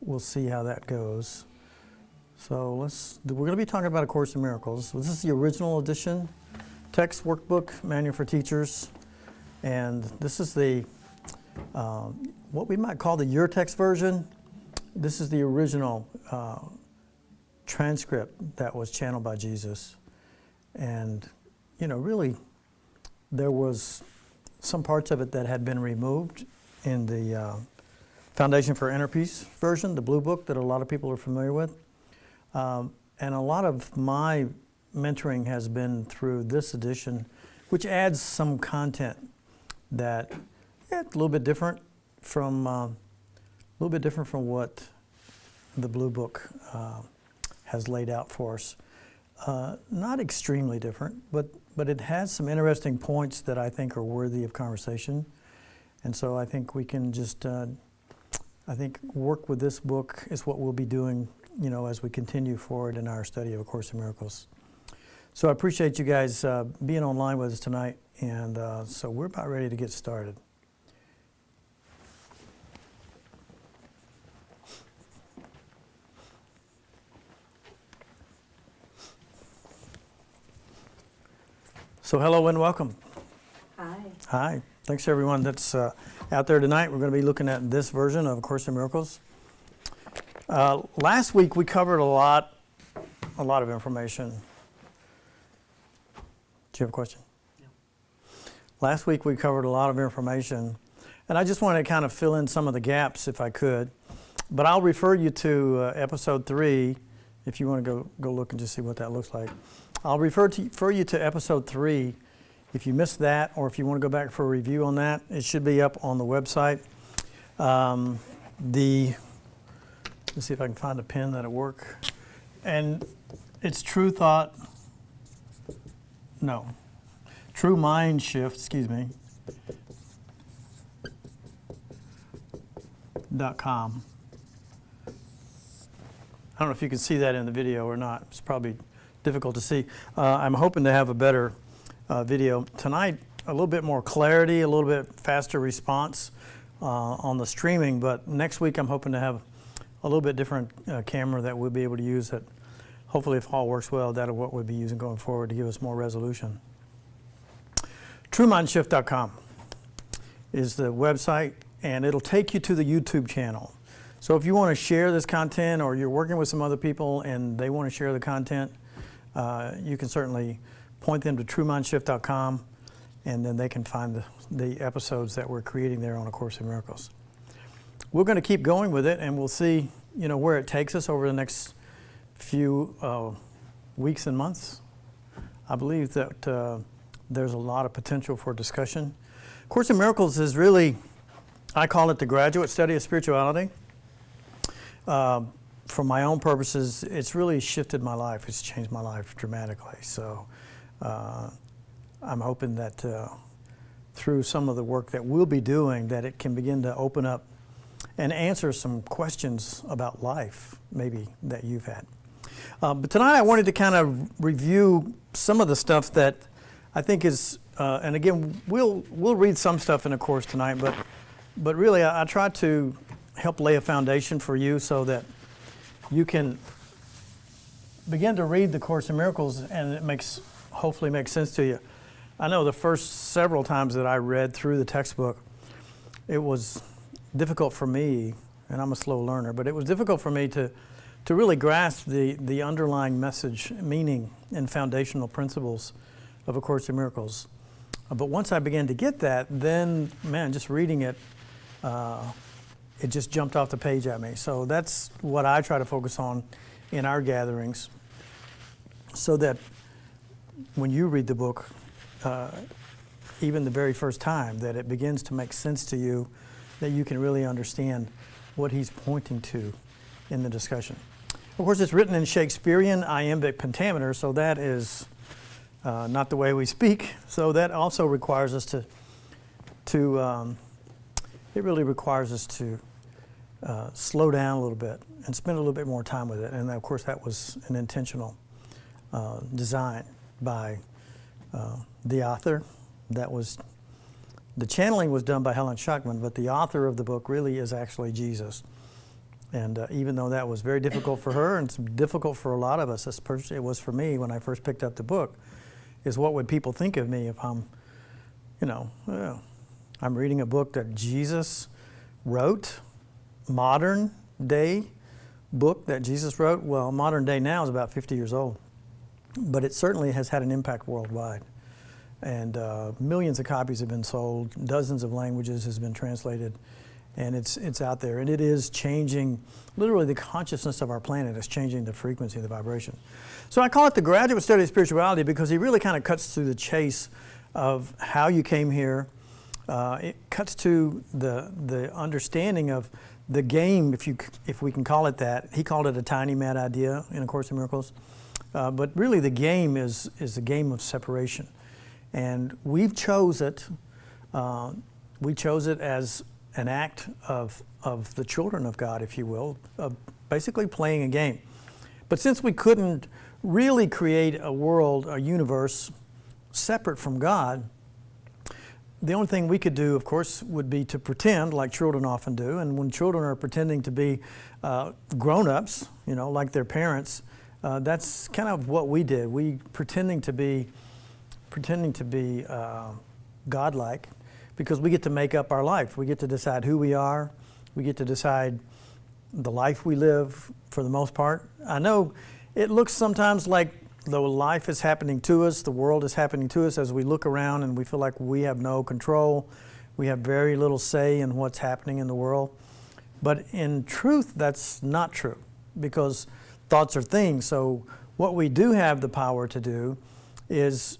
we'll see how that goes. So we're going to be talking about A Course in Miracles. This is the original edition, text workbook, manual for teachers. And this is the, what we might call the Your Text version. This is the original transcript that was channeled by Jesus. And, really, there was some parts of it that had been removed in the Foundation for Inner Peace version, the blue book that a lot of people are familiar with. And a lot of my mentoring has been through this edition, which adds some content that a little bit different from what the blue book has laid out for us. Not extremely different, but it has some interesting points that I think are worthy of conversation. And so I think we can just, work with this book is what we'll be doing, as we continue forward in our study of A Course in Miracles. So I appreciate you guys being online with us tonight, and so we're about ready to get started. So hello and welcome. Hi. Hi. Thanks to everyone that's out there tonight. We're going to be looking at this version of A Course in Miracles. Last week we covered a lot of information. Do you have a question? No. Last week we covered a lot of information, and I just wanted to kind of fill in some of the gaps if I could. But I'll refer you to episode 3 if you want to go look and just see what that looks like. I'll refer you to episode 3 if you missed that, or if you want to go back for a review on that. It should be up on the website. Let's see if I can find a pen that'll work. And it's True Mind Shift, .com. I don't know if you can see that in the video or not. It's probably difficult to see. I'm hoping to have a better video tonight, a little bit more clarity, a little bit faster response on the streaming, but next week I'm hoping to have a little bit different camera that we'll be able to use that hopefully, if all works well, that'll what we'll be using going forward to give us more resolution. TrueMindShift.com is the website, and it'll take you to the YouTube channel. So if you want to share this content, or you're working with some other people and they want to share the content, you can certainly point them to TrueMindShift.com, and then they can find the episodes that we're creating there on A Course in Miracles. We're going to keep going with it, and we'll see, where it takes us over the next few weeks and months. I believe that there's a lot of potential for discussion. A Course in Miracles is really, I call it the graduate study of spirituality. For my own purposes, it's really shifted my life. It's changed my life dramatically. So I'm hoping that through some of the work that we'll be doing, that it can begin to open up and answer some questions about life, maybe, that you've had. But tonight I wanted to kind of review some of the stuff that I think is, and again, we'll read some stuff in the course tonight, but really I try to help lay a foundation for you so that you can begin to read the Course in Miracles, and it hopefully makes sense to you. I know the first several times that I read through the textbook, it was difficult for me, and I'm a slow learner, but it was difficult for me to really grasp the underlying message, meaning, and foundational principles of A Course in Miracles. But once I began to get that, then, man, just reading it, it just jumped off the page at me. So that's what I try to focus on in our gatherings, so that when you read the book, even the very first time, that it begins to make sense to you, that you can really understand what he's pointing to in the discussion. Of course, it's written in Shakespearean iambic pentameter, so that is not the way we speak. So that also requires us to it really requires us to slow down a little bit and spend a little bit more time with it. And of course, that was an intentional design by the author. The channeling was done by Helen Schuckman, but the author of the book really is actually Jesus. And even though that was very difficult for her and it's difficult for a lot of us, it was for me when I first picked up the book, is what would people think of me if I'm, I'm reading a book that Jesus wrote, modern day book that Jesus wrote. Well, modern day now is about 50 years old, but it certainly has had an impact worldwide. And millions of copies have been sold, dozens of languages has been translated, and it's out there. And it is changing, literally the consciousness of our planet is changing the frequency, the vibration. So I call it the graduate study of spirituality because he really kind of cuts through the chase of how you came here. It cuts to the understanding of the game, if we can call it that. He called it a tiny mad idea in A Course in Miracles. But really the game is the game of separation. And we chose it as an act of the children of God, if you will, of basically playing a game. But since we couldn't really create a world, a universe, separate from God, the only thing we could do, of course, would be to pretend like children often do. And when children are pretending to be grown-ups, like their parents, that's kind of what we did. We pretending to be godlike, because we get to make up our life. We get to decide who we are. We get to decide the life we live for the most part. I know it looks sometimes like the life is happening to us, the world is happening to us as we look around and we feel like we have no control. We have very little say in what's happening in the world. But in truth, that's not true, because thoughts are things. So what we do have the power to do is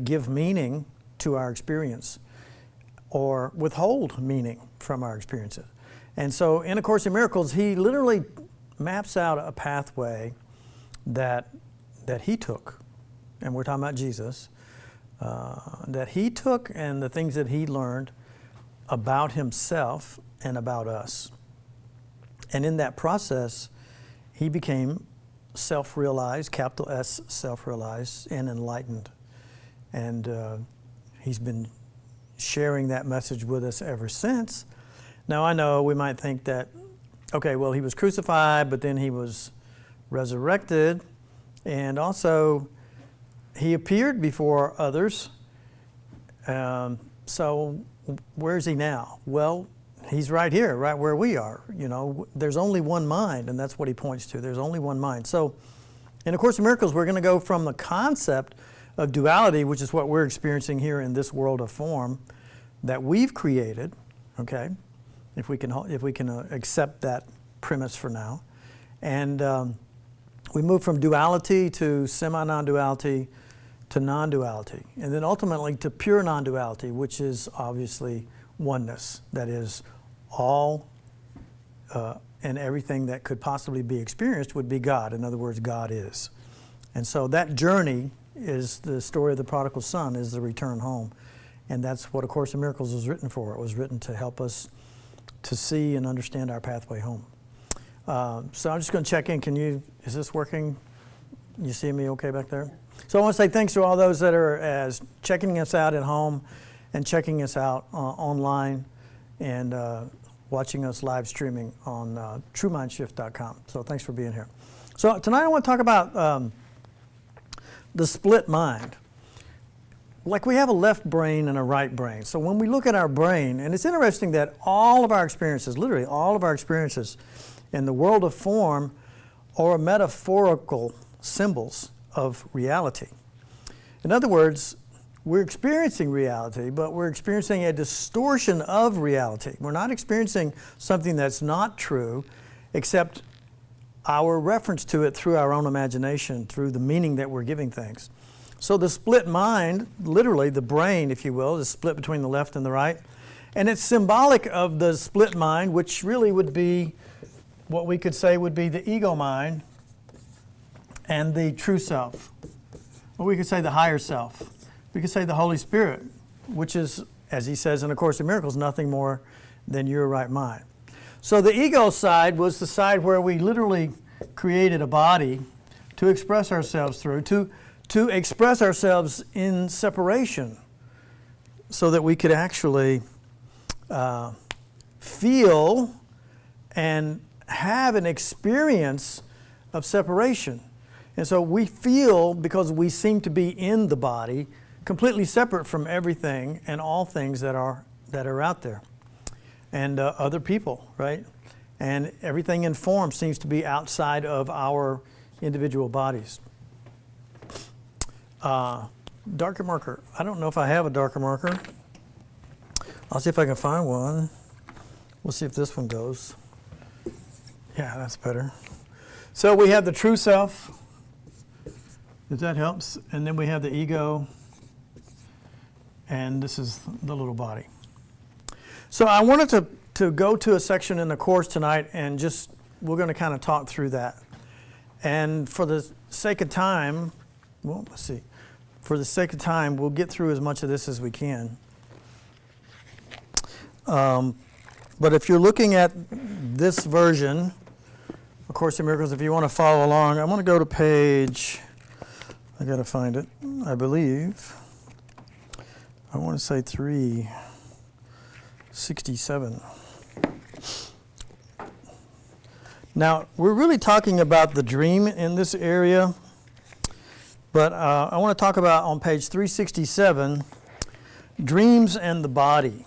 give meaning to our experience, or withhold meaning from our experiences. And so in A Course in Miracles, he literally maps out a pathway that he took, and we're talking about Jesus, that he took, and the things that he learned about himself and about us. And in that process, he became self-realized, capital S, self-realized, and enlightened. And he's been sharing that message with us ever since. Now, I know we might think that, okay, well, he was crucified, but then he was resurrected, and also he appeared before others. So where's he now? Well, he's right here, right where we are. There's only one mind, and that's what he points to. There's only one mind. So in A Course in Miracles, we're going to go from the concept of duality, which is what we're experiencing here in this world of form that we've created, okay, if we can accept that premise for now. And we move from duality to semi-non-duality to non-duality, and then ultimately to pure non-duality, which is obviously oneness. That is, all and everything that could possibly be experienced would be God. In other words, God is. And so that journey is the story of the prodigal son, is the return home. And that's what A Course in Miracles was written for. It was written to help us to see and understand our pathway home. So I'm just going to check in. Is this working? You see me okay back there? So I want to say thanks to all those that are checking us out at home and checking us out online and watching us live streaming on TrueMindShift.com. So thanks for being here. So tonight I want to talk about the split mind. Like, we have a left brain and a right brain. So when we look at our brain, and it's interesting that all of our experiences, literally all of our experiences in the world of form, are metaphorical symbols of reality. In other words, we're experiencing reality, but we're experiencing a distortion of reality. We're not experiencing something that's not true, except our reference to it through our own imagination, through the meaning that we're giving things. So the split mind, literally the brain, if you will, is split between the left and the right. And it's symbolic of the split mind, which really would be what we could say would be the ego mind and the true self. Or we could say the higher self. We could say the Holy Spirit, which is, as he says in A Course in Miracles, nothing more than your right mind. So the ego side was the side where we literally created a body to express ourselves through, to express ourselves in separation, so that we could actually feel and have an experience of separation. And so we feel, because we seem to be in the body, completely separate from everything and all things that are out there. And other people, right? And everything in form seems to be outside of our individual bodies. Darker marker. I don't know if I have a darker marker. I'll see if I can find one. We'll see if this one goes. Yeah, that's better. So we have the true self, if that helps. And then we have the ego. And this is the little body. So I wanted to go to a section in the course tonight, and just, we're going to kind of talk through that. And for the sake of time, well, let's see. For the sake of time, we'll get through as much of this as we can. But if you're looking at this version, of Course in Miracles, if you want to follow along, I'm going to go to page, I got to find it, I believe. I want to say 367. Now, we're really talking about the dream in this area, but I want to talk about on page 367, dreams and the body.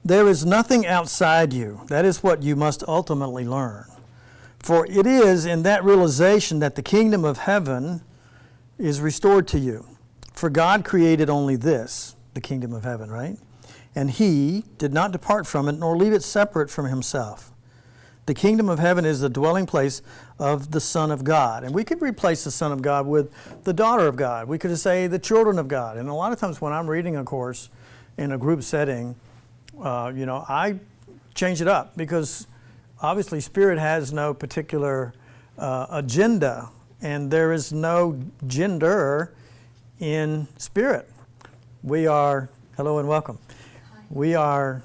There is nothing outside you. That is what you must ultimately learn. For it is in that realization that the kingdom of heaven is restored to you. For God created only this, the kingdom of heaven, right? And he did not depart from it, nor leave it separate from himself. The kingdom of heaven is the dwelling place of the Son of God. And we could replace the Son of God with the daughter of God. We could say the children of God. And a lot of times when I'm reading a course in a group setting, I change it up, because obviously Spirit has no particular agenda, and there is no gender in Spirit. We are, hello and welcome. Hi. We are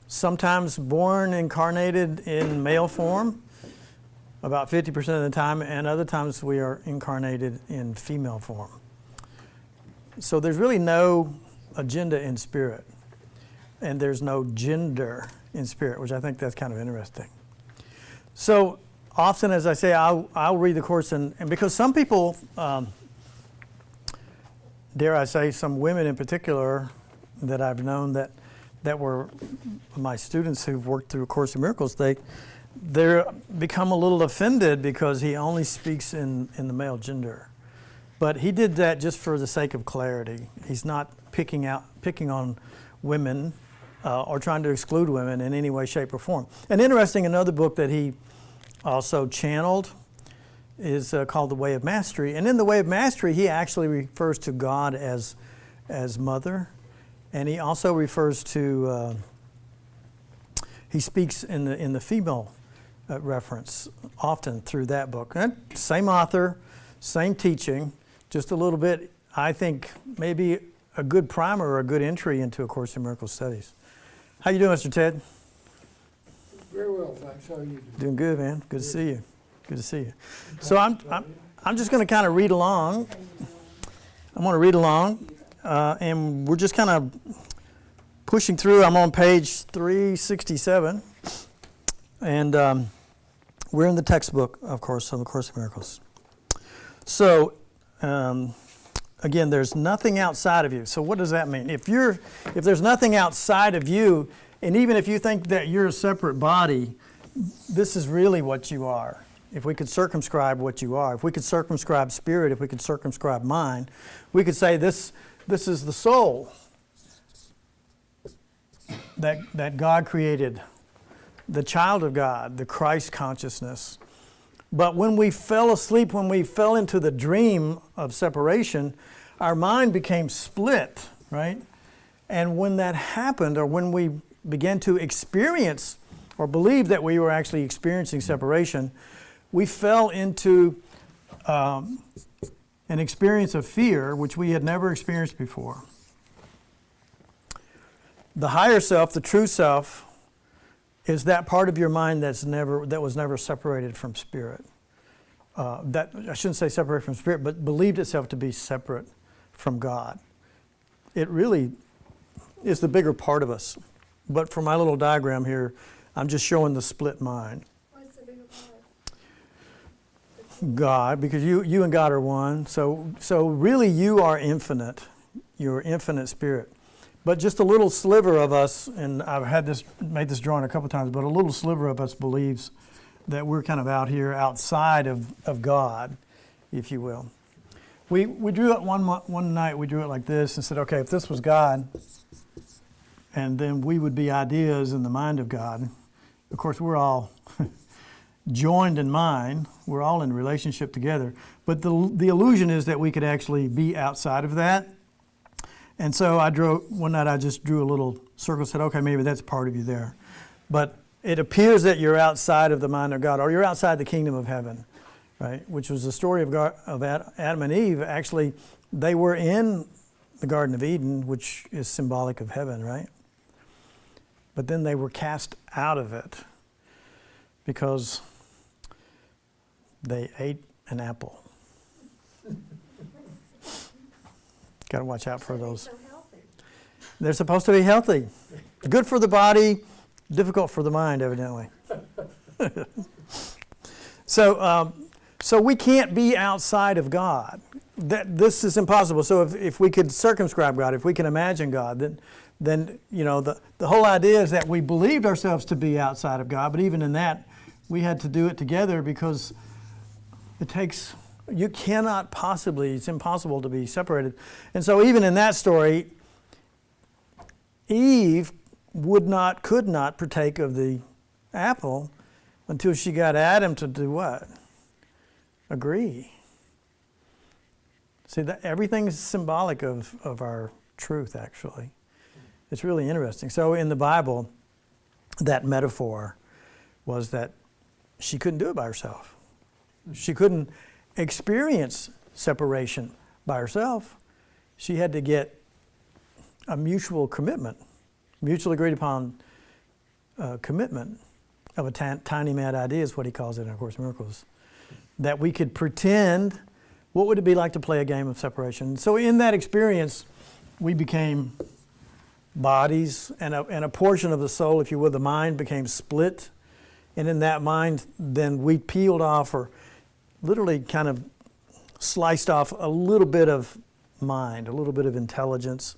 sometimes born incarnated in male form, about 50% of the time, and other times we are incarnated in female form. So there's really no agenda in Spirit, and there's no gender in Spirit, which I think that's kind of interesting. So often, as I say, I'll read the course, and because some people, dare I say, some women in particular that I've known that were my students who've worked through A Course in Miracles, they're become a little offended because he only speaks in the male gender. But he did that just for the sake of clarity. He's not picking on women or trying to exclude women in any way, shape, or form. And interesting, another book that he also channeled is called The Way of Mastery. And in The Way of Mastery, he actually refers to God as mother. And he also refers to, he speaks in the female reference often through that book. And same author, same teaching, just a little bit, I think, maybe a good primer or a good entry into A Course in Miracles studies. How you doing, Mr. Ted? Very well, thanks. How are you doing? Doing good, man. Good to see you. Good to see you. So I'm just going to kind of read along. I'm going to read along, and we're just kind of pushing through. I'm on page 367, and we're in the textbook, of course, of A Course in Miracles. So, again, there's nothing outside of you. So what does that mean? If there's nothing outside of you, and even if you think that you're a separate body, this is really what you are. If we could circumscribe what you are, if we could circumscribe spirit, if we could circumscribe mind, we could say this is the soul that God created, the child of God, the Christ consciousness. But when we fell asleep, when we fell into the dream of separation, our mind became split, right? And when that happened, or when we began to experience or believe that we were actually experiencing separation, we fell into an experience of fear, which we had never experienced before. The higher self, the true self, is that part of your mind that was never separated from spirit. That I shouldn't say separated from spirit, but believed itself to be separate from God. It really is the bigger part of us. But for my little diagram here, I'm just showing the split mind. What's the bigger part? God, because you and God are one. So really you are infinite. You're infinite spirit. But just a little sliver of us, and I've made this drawing a couple times, but a little sliver of us believes that we're kind of out here outside of God, if you will. We drew it one night, we drew it like this and said, okay, if this was God, and then we would be ideas in the mind of God. Of course, we're all joined in mind. We're all in relationship together. But the illusion is that we could actually be outside of that. And so one night I just drew a little circle, said, okay, maybe that's part of you there. But it appears that you're outside of the mind of God, or you're outside the kingdom of heaven, right? Which was the story of Adam and Eve. Actually, they were in the Garden of Eden, which is symbolic of heaven, right? But then they were cast out of it because they ate an apple. Got to watch out for those. So healthy. They're supposed to be healthy. Good for the body, difficult for the mind, evidently. So we can't be outside of God. This is impossible. So if we could circumscribe God, if we can imagine God, then the whole idea is that we believed ourselves to be outside of God, but even in that, we had to do it together because you cannot possibly, it's impossible to be separated. And so even in that story, Eve could not partake of the apple until she got Adam to do what? Agree. See, everything is symbolic of our truth, actually. It's really interesting. So in the Bible, that metaphor was that she couldn't do it by herself. She couldn't experience separation by herself. She had to get a mutual commitment, mutually agreed upon commitment of a tiny mad idea is what he calls it in A Course in Miracles, that we could pretend, what would it be like to play a game of separation? So in that experience, we became bodies, and a portion of the soul, if you will, the mind became split. And in that mind, then we peeled off, or literally kind of sliced off a little bit of mind, a little bit of intelligence,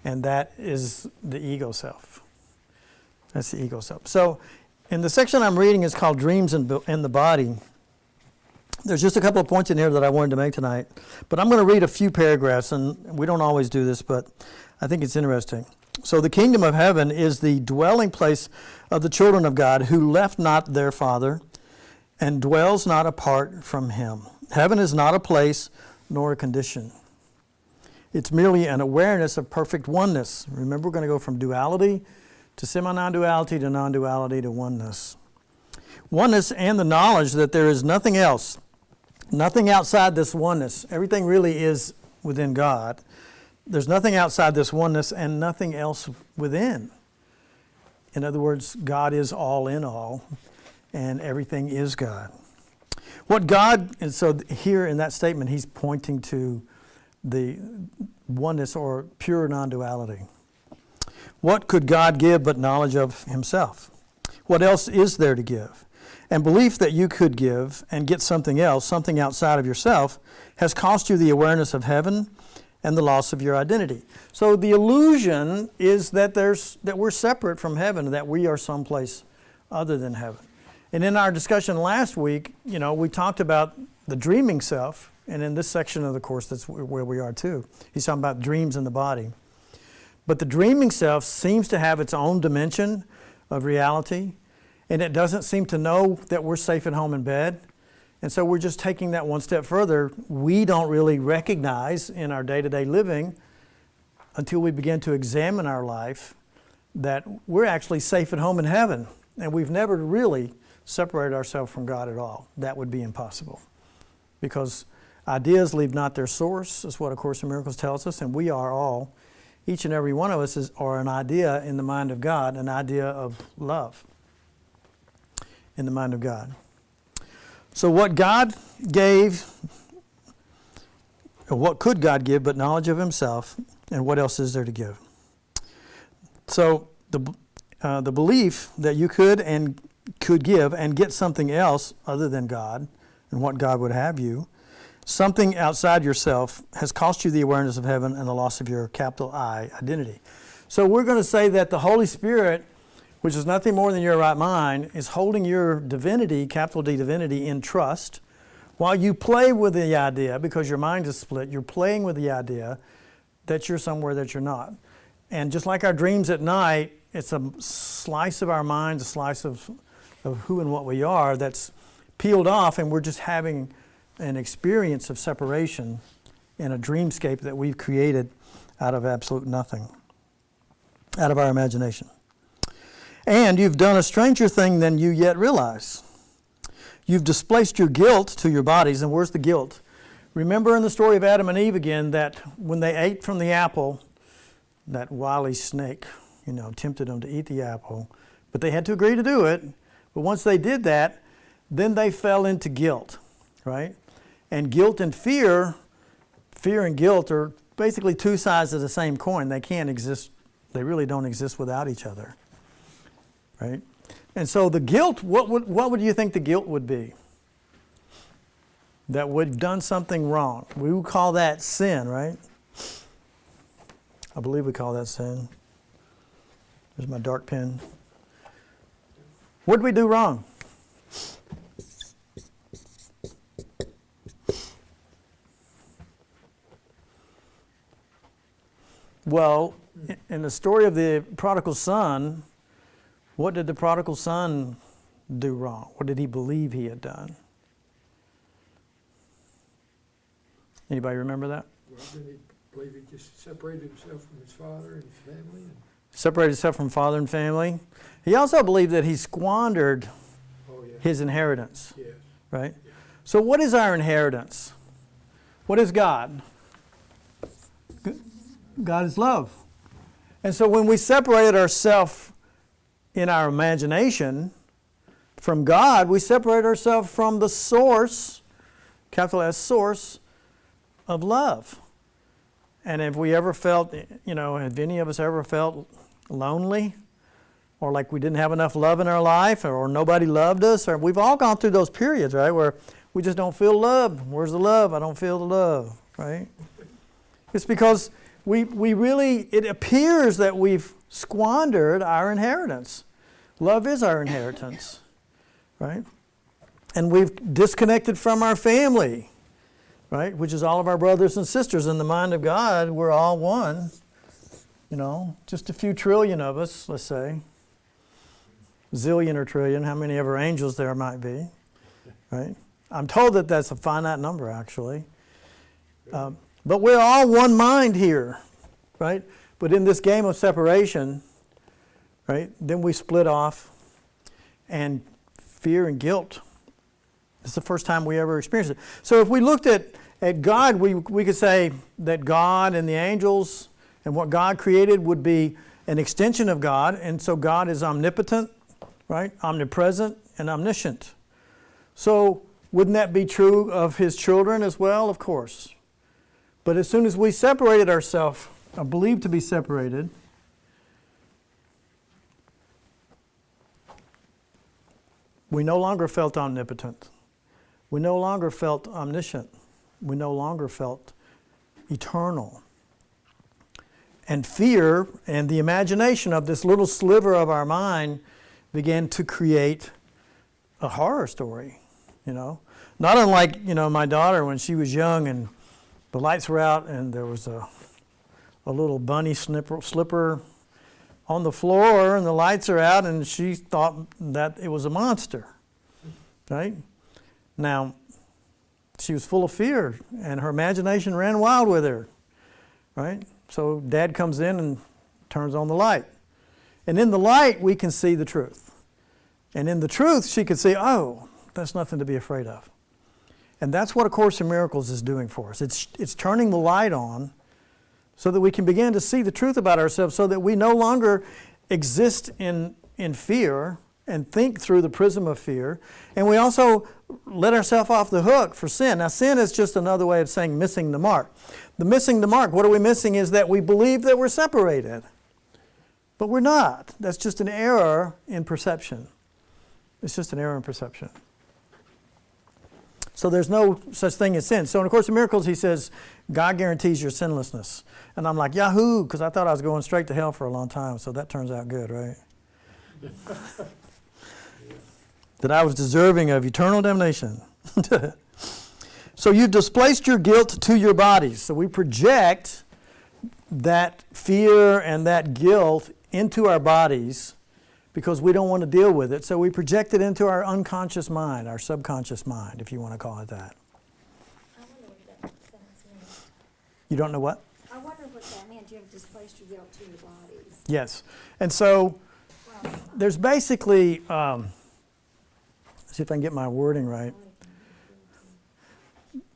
and that is the ego self. That's the ego self. So in the section I'm reading is called Dreams in the Body. There's just a couple of points in here that I wanted to make tonight, but I'm going to read a few paragraphs, and we don't always do this, but I think it's interesting. So the kingdom of heaven is the dwelling place of the children of God who left not their Father and dwells not apart from him. Heaven is not a place nor a condition. It's merely an awareness of perfect oneness. Remember, we're going to go from duality to semi-non-duality to non-duality to oneness. Oneness and the knowledge that there is nothing else, nothing outside this oneness. Everything really is within God. There's nothing outside this oneness and nothing else within. In other words, God is all in all, and everything is God. What God, and so here in that statement, he's pointing to the oneness or pure non-duality. What could God give but knowledge of himself? What else is there to give? And belief that you could give and get something else, something outside of yourself, has cost you the awareness of heaven and the loss of your identity. So the illusion is that we're separate from heaven, that we are someplace other than heaven. And in our discussion last week, we talked about the dreaming self, and in this section of the course, that's where we are too. He's talking about dreams in the body. But the dreaming self seems to have its own dimension of reality, and it doesn't seem to know that we're safe at home in bed. And so we're just taking that one step further. We don't really recognize in our day-to-day living until we begin to examine our life that we're actually safe at home in heaven. And we've never really separated ourselves from God at all. That would be impossible. Because ideas leave not their source, is what A Course in Miracles tells us, and we are all, each and every one of us are an idea in the mind of God, an idea of love in the mind of God. So what God gave, or what could God give but knowledge of himself, and what else is there to give? So the belief that you could give and get something else other than God and what God would have you, something outside yourself, has cost you the awareness of heaven and the loss of your capital I identity. So we're going to say that the Holy Spirit, which is nothing more than your right mind, is holding your divinity, capital D divinity, in trust while you play with the idea, because your mind is split, you're playing with the idea that you're somewhere that you're not. And just like our dreams at night, it's a slice of our minds, a slice of who and what we are that's peeled off, and we're just having an experience of separation in a dreamscape that we've created out of absolute nothing, out of our imagination. And you've done a stranger thing than you yet realize. You've displaced your guilt to your bodies, and where's the guilt? Remember in the story of Adam and Eve again that when they ate from the apple, that wily snake, tempted them to eat the apple, but they had to agree to do it. But once they did that, then they fell into guilt, right? And guilt and fear and guilt are basically two sides of the same coin. They can't exist, they really don't exist without each other, right? And so the guilt, what would you think the guilt would be? That we've done something wrong. We would call that sin, right? I believe we call that sin. There's my dark pen. What did we do wrong? Well, in the story of the prodigal son, what did the prodigal son do wrong? What did he believe he had done? Anybody remember that? Well, didn't he believe he just separated himself from his father and family? Separated himself from father and family. He also believed that he squandered his inheritance. Yes. Right? Yeah. So what is our inheritance? What is God? God is love. And so when we separated ourselves in our imagination from God, we separate ourselves from the source, capital S, source of love. And have we ever felt, have any of us ever felt lonely? Or like we didn't have enough love in our life, or nobody loved us? Or we've all gone through those periods, right, where we just don't feel loved. Where's the love? I don't feel the love, right? It's because we really, it appears that we've squandered our inheritance. Love is our inheritance, right? And we've disconnected from our family, right? Which is all of our brothers and sisters. In the mind of God, we're all one. Just a few trillion of us, let's say. Zillion or trillion, how many ever angels there might be, right? I'm told that that's a finite number, actually. But we're all one mind here, right? But in this game of separation, right, then we split off, and fear and guilt. It's the first time we ever experienced it. So if we looked at God, we could say that God and the angels and what God created would be an extension of God, and so God is omnipotent, right, omnipresent, and omniscient. So wouldn't that be true of His children as well? Of course. But as soon as we separated ourselves, or believed to be separated, we no longer felt omnipotent. We no longer felt omniscient. We no longer felt eternal. And fear and the imagination of this little sliver of our mind began to create a horror story, Not unlike, my daughter when she was young and the lights were out and there was a little bunny slipper on the floor and the lights are out and she thought that it was a monster, right? Now, she was full of fear and her imagination ran wild with her, right? So Dad comes in and turns on the light. And in the light, we can see the truth. And in the truth, she could see, oh, that's nothing to be afraid of. And that's what A Course in Miracles is doing for us. It's turning the light on so that we can begin to see the truth about ourselves, so that we no longer exist in fear and think through the prism of fear. And we also let ourselves off the hook for sin. Now, sin is just another way of saying missing the mark. The missing the mark, what are we missing is that we believe that we're separated. But we're not. That's just an error in perception. It's just an error in perception. So there's no such thing as sin. So in A Course in Miracles, he says, God guarantees your sinlessness. And I'm like, yahoo, because I thought I was going straight to hell for a long time. So that turns out good, right? That I was deserving of eternal damnation. So you've displaced your guilt to your bodies. So we project that fear and that guilt into our bodies because we don't want to deal with it. So we project it into our unconscious mind, our subconscious mind, if you want to call it that. I wonder what that sentence means. You don't know what? I wonder what that meant. You have displaced your guilt to your bodies. Yes. And so there's basically, see if I can get my wording right.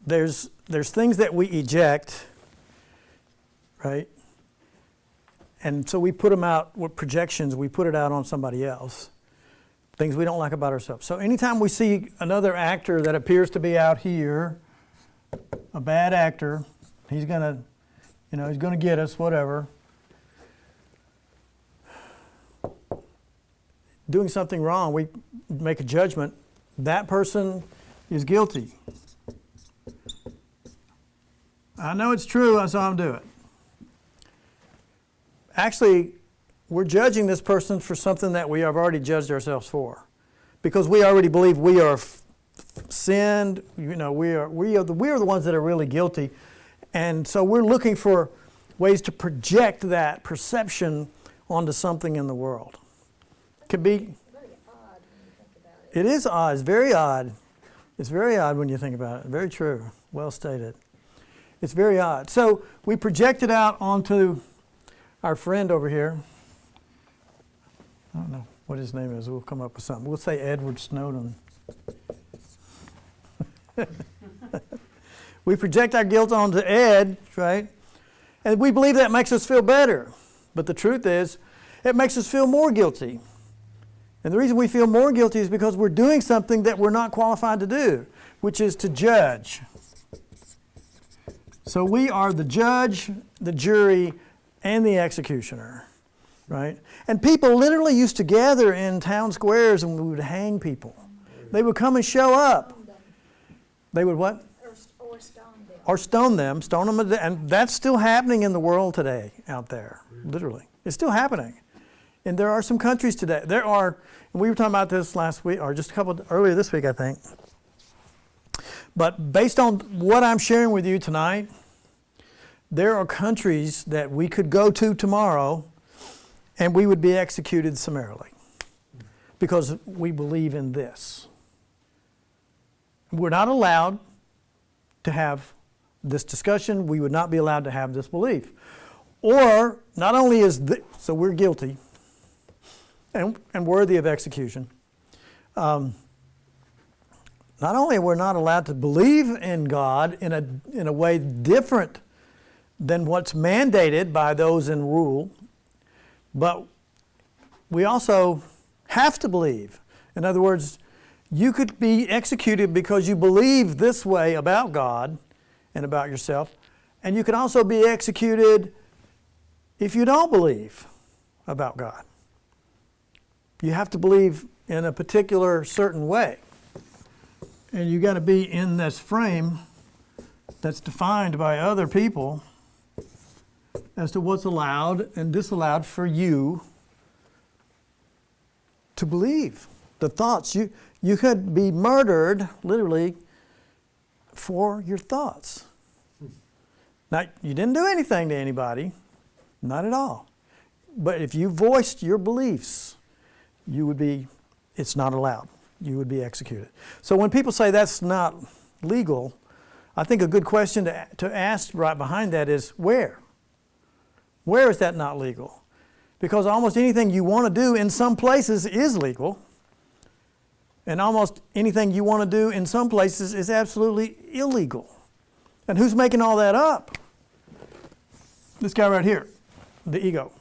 There's things that we eject, right? And so we put them out with projections, we put it out on somebody else. Things we don't like about ourselves. So anytime we see another actor that appears to be out here, a bad actor, he's gonna get us, whatever. Doing something wrong, we make a judgment. That person is guilty. I know it's true, I saw him do it. Actually, we're judging this person for something that we have already judged ourselves for. Because we already believe we are sinned, we are the ones that are really guilty. And so we're looking for ways to project that perception onto something in the world. Could be. Very odd when you think about it. It is odd. It's very odd. It's very odd when you think about it. Very true. Well stated. It's very odd. So we project it out onto our friend over here. I don't know what his name is. We'll come up with something. We'll say Edward Snowden. We project our guilt onto Ed, right? And we believe that makes us feel better. But the truth is, it makes us feel more guilty. And the reason we feel more guilty is because we're doing something that we're not qualified to do, which is to judge. So we are the judge, the jury, and the executioner, right? And people literally used to gather in town squares and we would hang people. They would come and show up. They would what? Or stone them. Or stone them, and that's still happening in the world today out there, literally. It's still happening. And there are some countries today, and we were talking about this last week, or just earlier this week, I think. But based on what I'm sharing with you tonight, there are countries that we could go to tomorrow and we would be executed summarily because we believe in this. We're not allowed to have this discussion. We would not be allowed to have this belief. Or not only so we're guilty and worthy of execution. Not only are we not allowed to believe in God in a way different than what's mandated by those in rule, but we also have to believe. In other words, you could be executed because you believe this way about God and about yourself, and you can also be executed if you don't believe about God. You have to believe in a particular certain way. And you got to be in this frame that's defined by other people as to what's allowed and disallowed for you to believe. The thoughts, you could be murdered, literally, for your thoughts. Now, you didn't do anything to anybody, not at all. But if you voiced your beliefs, it's not allowed. You would be executed. So when people say that's not legal, I think a good question to ask right behind that is where? Where is that not legal? Because almost anything you want to do in some places is legal. And almost anything you want to do in some places is absolutely illegal. And who's making all that up? This guy right here, the ego.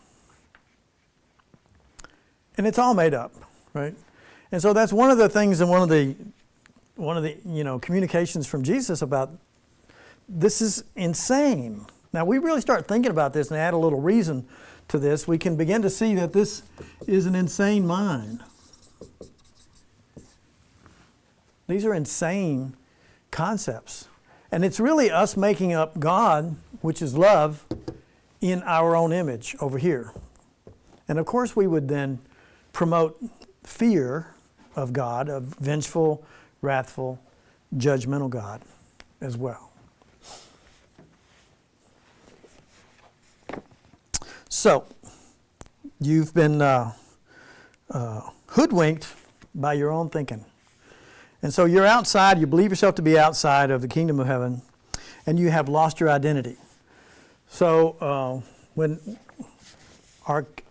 And it's all made up, right? And so that's one of the things in one of the communications from Jesus about this is insane. Now we really start thinking about this and add a little reason to this, we can begin to see that this is an insane mind. These are insane concepts. And it's really us making up God, which is love, in our own image over here. And of course we would then promote fear of God, of vengeful, wrathful, judgmental God as well. So, you've been hoodwinked by your own thinking. And so you're outside, you believe yourself to be outside of the kingdom of heaven, and you have lost your identity. So when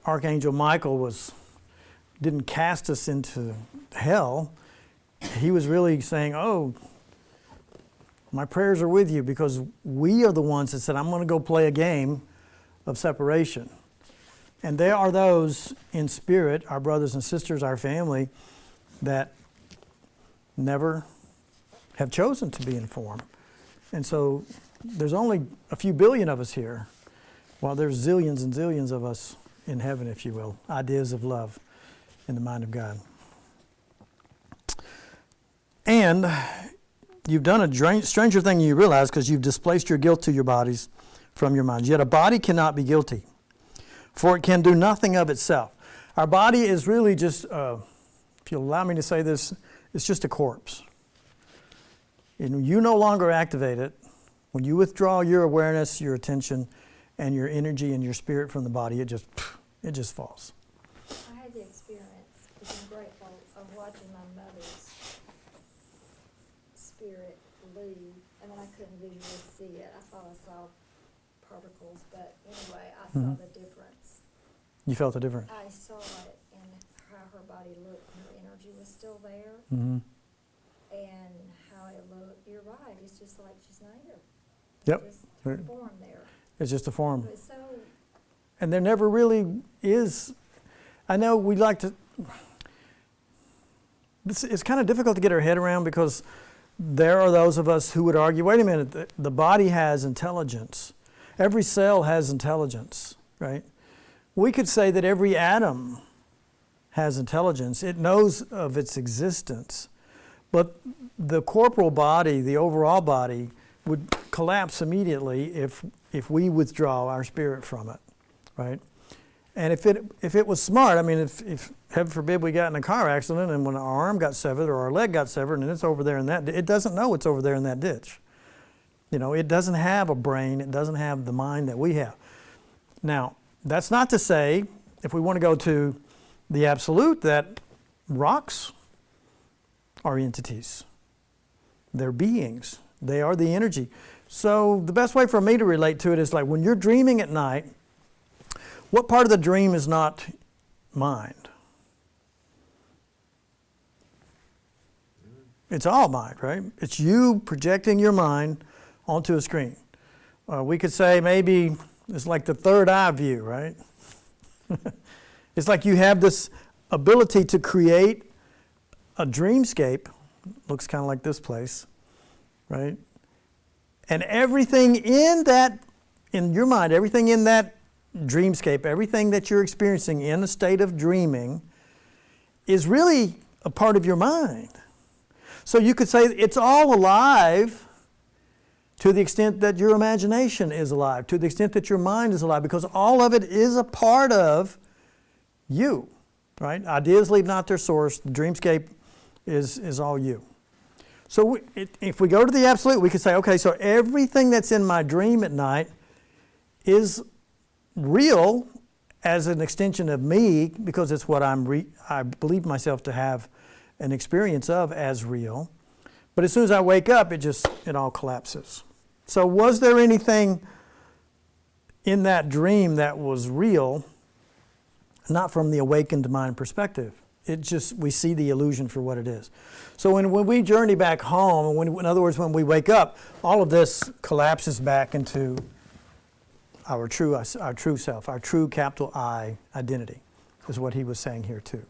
Archangel Michael didn't cast us into hell, he was really saying, oh, my prayers are with you, because we are the ones that said, I'm going to go play a game of separation. And there are those in spirit, our brothers and sisters, our family, that never have chosen to be in form. And so there's only a few billion of us here, while there's zillions and zillions of us in heaven, if you will, ideas of love in the mind of God. And you've done a stranger thing than you realize, because you've displaced your guilt to your bodies from your minds. Yet a body cannot be guilty, for it can do nothing of itself. Our body is really just, if you'll allow me to say this, it's just a corpse. And you no longer activate it. When you withdraw your awareness, your attention, and your energy and your spirit from the body, it just falls. I had the experience, which I'm grateful, of watching my mother's spirit leave, and then I couldn't visually see it. I thought I saw particles, but anyway, I saw the difference. You felt the difference? I saw it in how her body looked, and her energy was still there, Mm-hmm. and how it looked. You're right, it's just like she's not here. Yep. It's just form there. It's just a form. But so, And there never really is. I know we like to. It's kind of difficult to get our head around, because there are those of us who would argue, wait a minute, the body has intelligence. Every cell has intelligence, right? We could say that every atom has intelligence. It knows of its existence. But the corporal body, the overall body, would collapse immediately if we withdraw our spirit from it, right? And if it was smart, I mean, if heaven forbid we got in a car accident and when our arm got severed or our leg got severed and it's over there in that, it doesn't know it's over there in that ditch. You know, it doesn't have a brain, it doesn't have the mind that we have. Now, that's not to say, if we want to go to the absolute, that rocks are entities. They're beings. They are the energy. So the best way for me to relate to it is like when you're dreaming at night, what part of the dream is not mind? It's all mind, right? It's you projecting your mind onto a screen. We could say maybe it's like the third eye view, right? It's like you have this ability to create a dreamscape. Looks kind of like this place, right? And everything in your mind, everything in that dreamscape, everything that you're experiencing in a state of dreaming is really a part of your mind. So you could say it's all alive to the extent that your imagination is alive, to the extent that your mind is alive, because all of it is a part of you, right? Ideas leave not their source. The dreamscape is all you. So if we go to the absolute, we could say, okay, so everything that's in my dream at night is real as an extension of me, because it's what I believe myself to have an experience of as real. But as soon as I wake up, it all collapses. So was there anything in that dream that was real, not from the awakened mind perspective? We see the illusion for what it is. So when we journey back home, in other words, when we wake up, all of this collapses back into our true self, our true capital I identity, is what he was saying here too.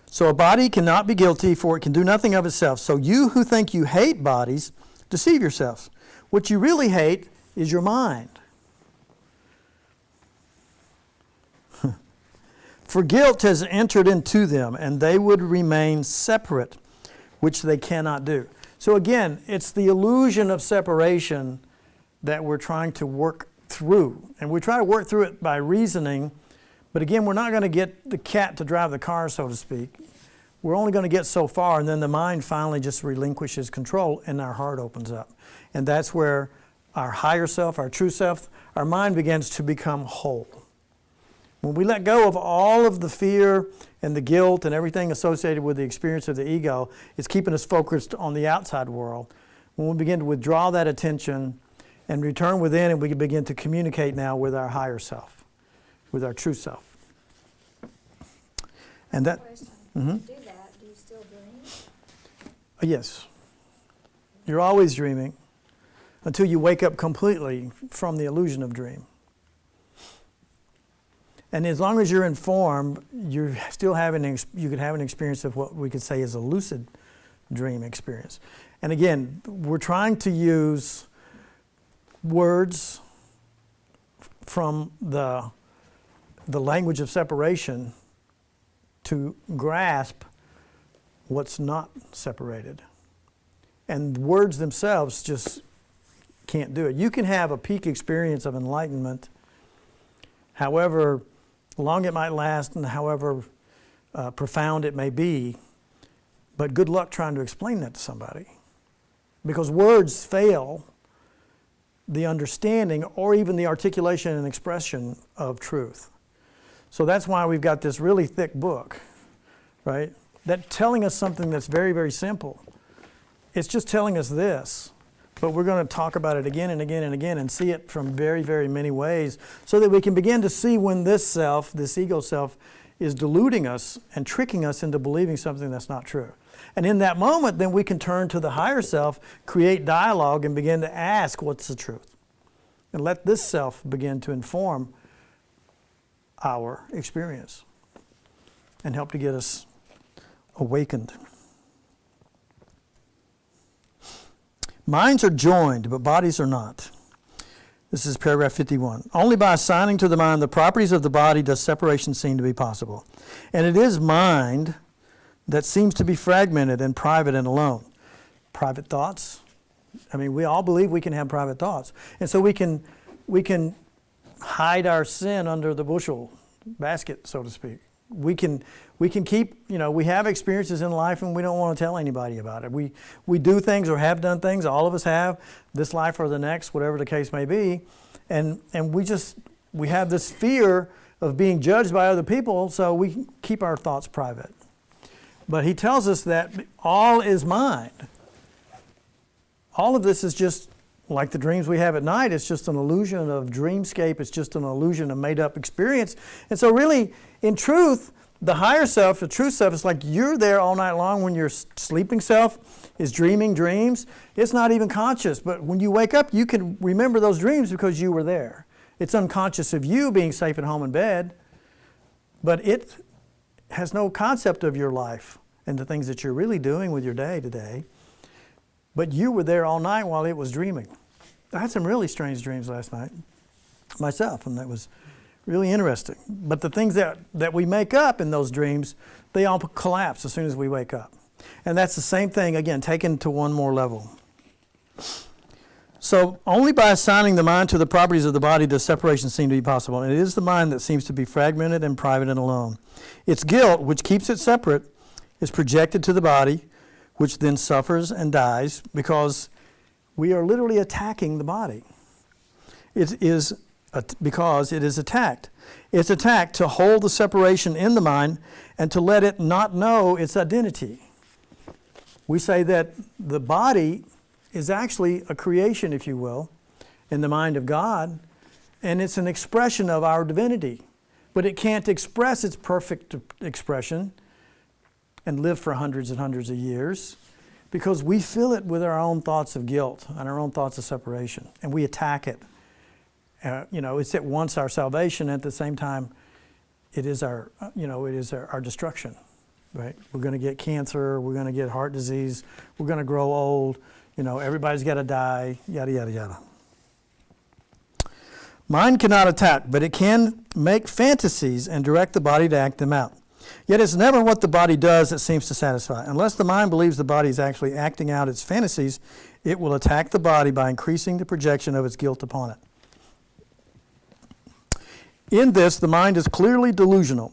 So a body cannot be guilty, for it can do nothing of itself. So you who think you hate bodies, deceive yourselves. What you really hate is your mind. For guilt has entered into them, and they would remain separate, which they cannot do. So again, it's the illusion of separation that we're trying to work through. And we try to work through it by reasoning, but again, we're not going to get the cat to drive the car, so to speak. We're only going to get so far, and then the mind finally just relinquishes control, and our heart opens up. And that's where our higher self, our true self, our mind begins to become whole. When we let go of all of the fear and the guilt and everything associated with the experience of the ego, it's keeping us focused on the outside world. When we begin to withdraw that attention and return within, and we can begin to communicate now with our higher self, with our true self. And that, Question. Mhm. When you do that, do you still dream? Yes. You're always dreaming until you wake up completely from the illusion of dream. And as long as you're informed, you're still having you could have an experience of what we could say is a lucid dream experience. And again, we're trying to use words from the language of separation to grasp what's not separated. And words themselves just can't do it. You can have a peak experience of enlightenment, however long it might last and however profound it may be, but good luck trying to explain that to somebody. Because words fail the understanding or even the articulation and expression of truth. So that's why we've got this really thick book, right? That's telling us something that's very, very simple. It's just telling us this, but we're going to talk about it again and again and again and see it from very, very many ways so that we can begin to see when this self, this ego self, is deluding us and tricking us into believing something that's not true. And in that moment, then we can turn to the higher self, create dialogue, and begin to ask what's the truth. And let this self begin to inform our experience and help to get us awakened. Minds are joined, but bodies are not. This is paragraph 51. Only by assigning to the mind the properties of the body does separation seem to be possible. And it is mind that seems to be fragmented and private and alone. Private thoughts. I mean, we all believe we can have private thoughts. And so we can hide our sin under the bushel basket, so to speak. We can keep, we have experiences in life and we don't want to tell anybody about it. We do things or have done things, all of us have, this life or the next, whatever the case may be. And we have this fear of being judged by other people, so we keep our thoughts private. But he tells us that all is mind. All of this is just like the dreams we have at night. It's just an illusion of dreamscape. It's just an illusion of made-up experience. And so really, in truth, the higher self, the true self, is like you're there all night long when your sleeping self is dreaming dreams. It's not even conscious. But when you wake up, you can remember those dreams because you were there. It's unconscious of you being safe at home in bed. But it has no concept of your life and the things that you're really doing with your day to day. But you were there all night while it was dreaming. I had some really strange dreams last night myself, and that was really interesting. But the things that we make up in those dreams, they all collapse as soon as we wake up. And that's the same thing, again, taken to one more level. So only by assigning the mind to the properties of the body does separation seem to be possible. And it is the mind that seems to be fragmented and private and alone. Its guilt, which keeps it separate, is projected to the body, which then suffers and dies because we are literally attacking the body. It is because it is attacked. It's attacked to hold the separation in the mind and to let it not know its identity. We say that the body is actually a creation, if you will, in the mind of God, and it's an expression of our divinity. But it can't express its perfect expression and live for hundreds and hundreds of years because we fill it with our own thoughts of guilt and our own thoughts of separation, and we attack it. It's at once our salvation, and at the same time, it is our destruction, right? We're going to get cancer, we're going to get heart disease, we're going to grow old, everybody's got to die, yada, yada, yada. Mind cannot attack, but it can make fantasies and direct the body to act them out. Yet it's never what the body does that seems to satisfy. Unless the mind believes the body is actually acting out its fantasies, it will attack the body by increasing the projection of its guilt upon it. In this, the mind is clearly delusional.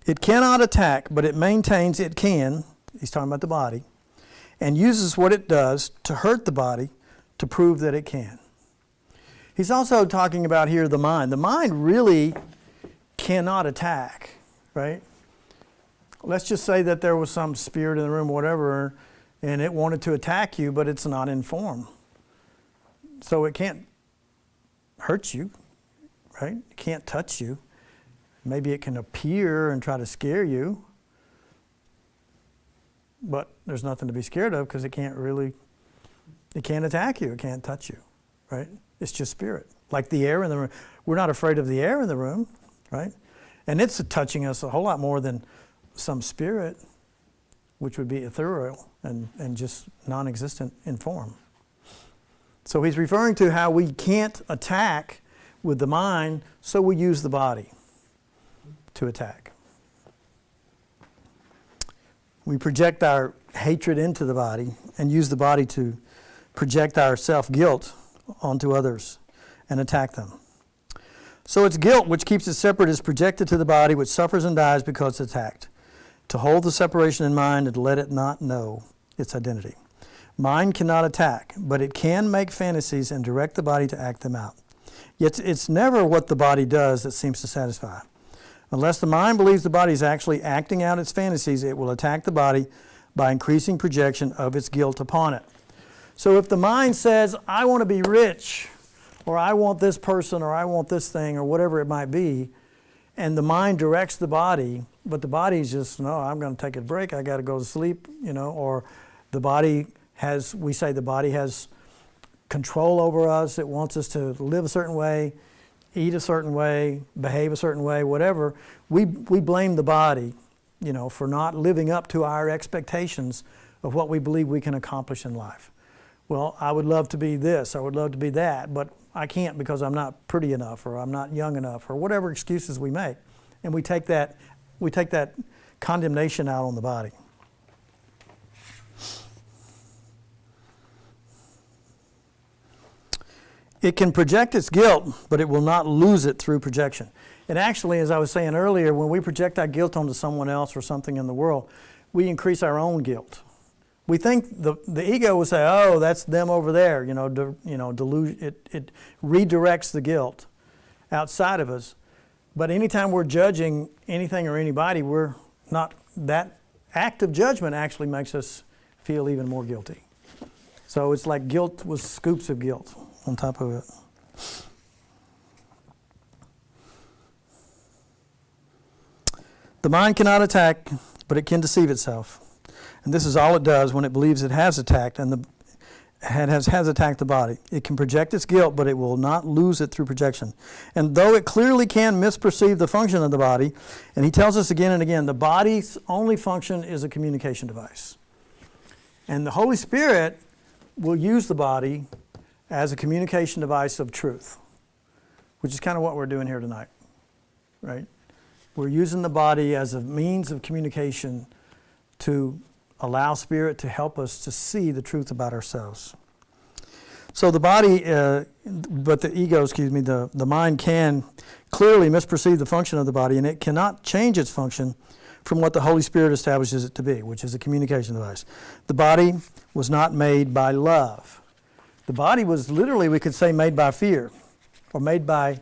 It cannot attack, but it maintains it can, he's talking about the body, and uses what it does to hurt the body to prove that it can. He's also talking about here the mind. The mind really cannot attack, right? Let's just say that there was some spirit in the room, whatever, and it wanted to attack you, but it's not in form. So it can't hurt you, right? It can't touch you. Maybe it can appear and try to scare you, but there's nothing to be scared of because it can't attack you, it can't touch you, right? It's just spirit. Like the air in the room. We're not afraid of the air in the room, right? And it's touching us a whole lot more than some spirit, which would be ethereal and just non-existent in form. So he's referring to how we can't attack with the mind, so we use the body to attack. We project our hatred into the body and use the body to project our self-guilt onto others and attack them. So it's guilt which keeps it separate is projected to the body, which suffers and dies because it's attacked. To hold the separation in mind and to let it not know its identity. Mind cannot attack, but it can make fantasies and direct the body to act them out. Yet it's never what the body does that seems to satisfy. Unless the mind believes the body is actually acting out its fantasies, it will attack the body by increasing projection of its guilt upon it. So if the mind says, I want to be rich, or I want this person, or I want this thing, or whatever it might be, and the mind directs the body, but the body's just, no, I'm going to take a break, I got to go to sleep, or the body has, we say the body has control over us, it wants us to live a certain way, eat a certain way, behave a certain way, whatever. We blame the body, for not living up to our expectations of what we believe we can accomplish in life. Well, I would love to be this, I would love to be that, but I can't because I'm not pretty enough, or I'm not young enough, or whatever excuses we make. And we take that condemnation out on the body. It can project its guilt, but it will not lose it through projection. And actually, as I was saying earlier, when we project our guilt onto someone else or something in the world, we increase our own guilt. We think the ego will say, "Oh, that's them over there." It redirects the guilt outside of us. But anytime we're judging anything or anybody, we're not. That act of judgment actually makes us feel even more guilty. So it's like guilt with scoops of guilt on top of it. The mind cannot attack, but it can deceive itself. And this is all it does when it believes it has attacked and has attacked the body. It can project its guilt, but it will not lose it through projection. And though it clearly can misperceive the function of the body, and he tells us again and again, the body's only function is a communication device. And the Holy Spirit will use the body as a communication device of truth, which is kind of what we're doing here tonight, right? We're using the body as a means of communication to allow Spirit to help us to see the truth about ourselves. So the body, but the ego, the mind can clearly misperceive the function of the body, and it cannot change its function from what the Holy Spirit establishes it to be, which is a communication device. The body was not made by love. The body was literally, we could say, made by fear, or made by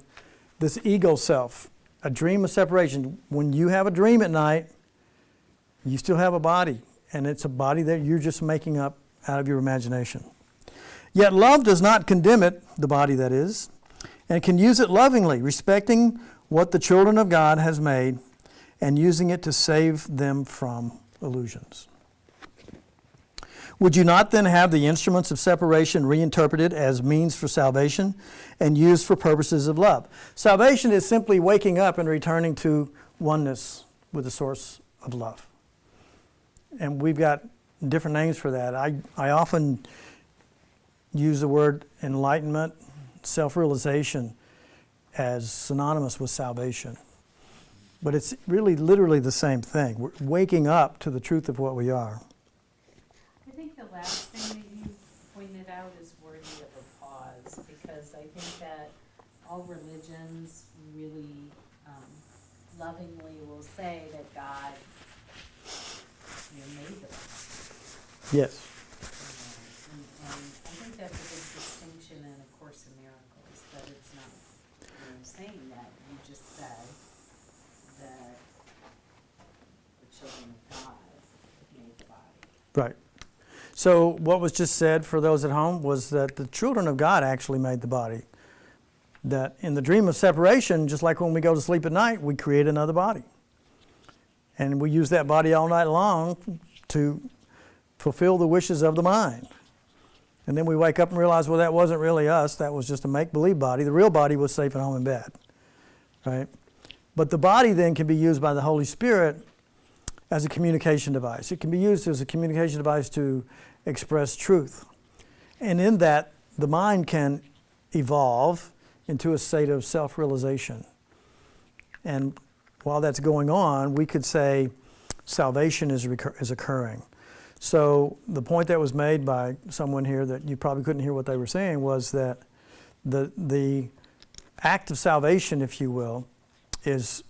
this ego self, a dream of separation. When you have a dream at night, you still have a body, and it's a body that you're just making up out of your imagination. Yet love does not condemn it, the body that is, and can use it lovingly, respecting what the children of God has made and using it to save them from illusions. Would you not then have the instruments of separation reinterpreted as means for salvation and used for purposes of love? Salvation is simply waking up and returning to oneness with the source of love. And we've got different names for that. I often use the word enlightenment, self-realization, as synonymous with salvation. But it's really literally the same thing. We're waking up to the truth of what we are. I think the last thing that you pointed out is worthy of a pause, because I think that all religions really lovingly will say that God, made them. Yes. And I think that's a big distinction in A Course in Miracles, that it's not saying that. You just said that the children of God made the body. Right. So what was just said for those at home was that the children of God actually made the body. That in the dream of separation, just like when we go to sleep at night, we create another body. And we use that body all night long to fulfill the wishes of the mind. And then we wake up and realize, well, that wasn't really us. That was just a make-believe body. The real body was safe at home in bed. Right? But the body then can be used by the Holy Spirit as a communication device. It can be used as a communication device to express truth. And in that, the mind can evolve into a state of self-realization. And while that's going on, we could say salvation is occurring. So the point that was made by someone here that you probably couldn't hear what they were saying was that the act of salvation, if you will, is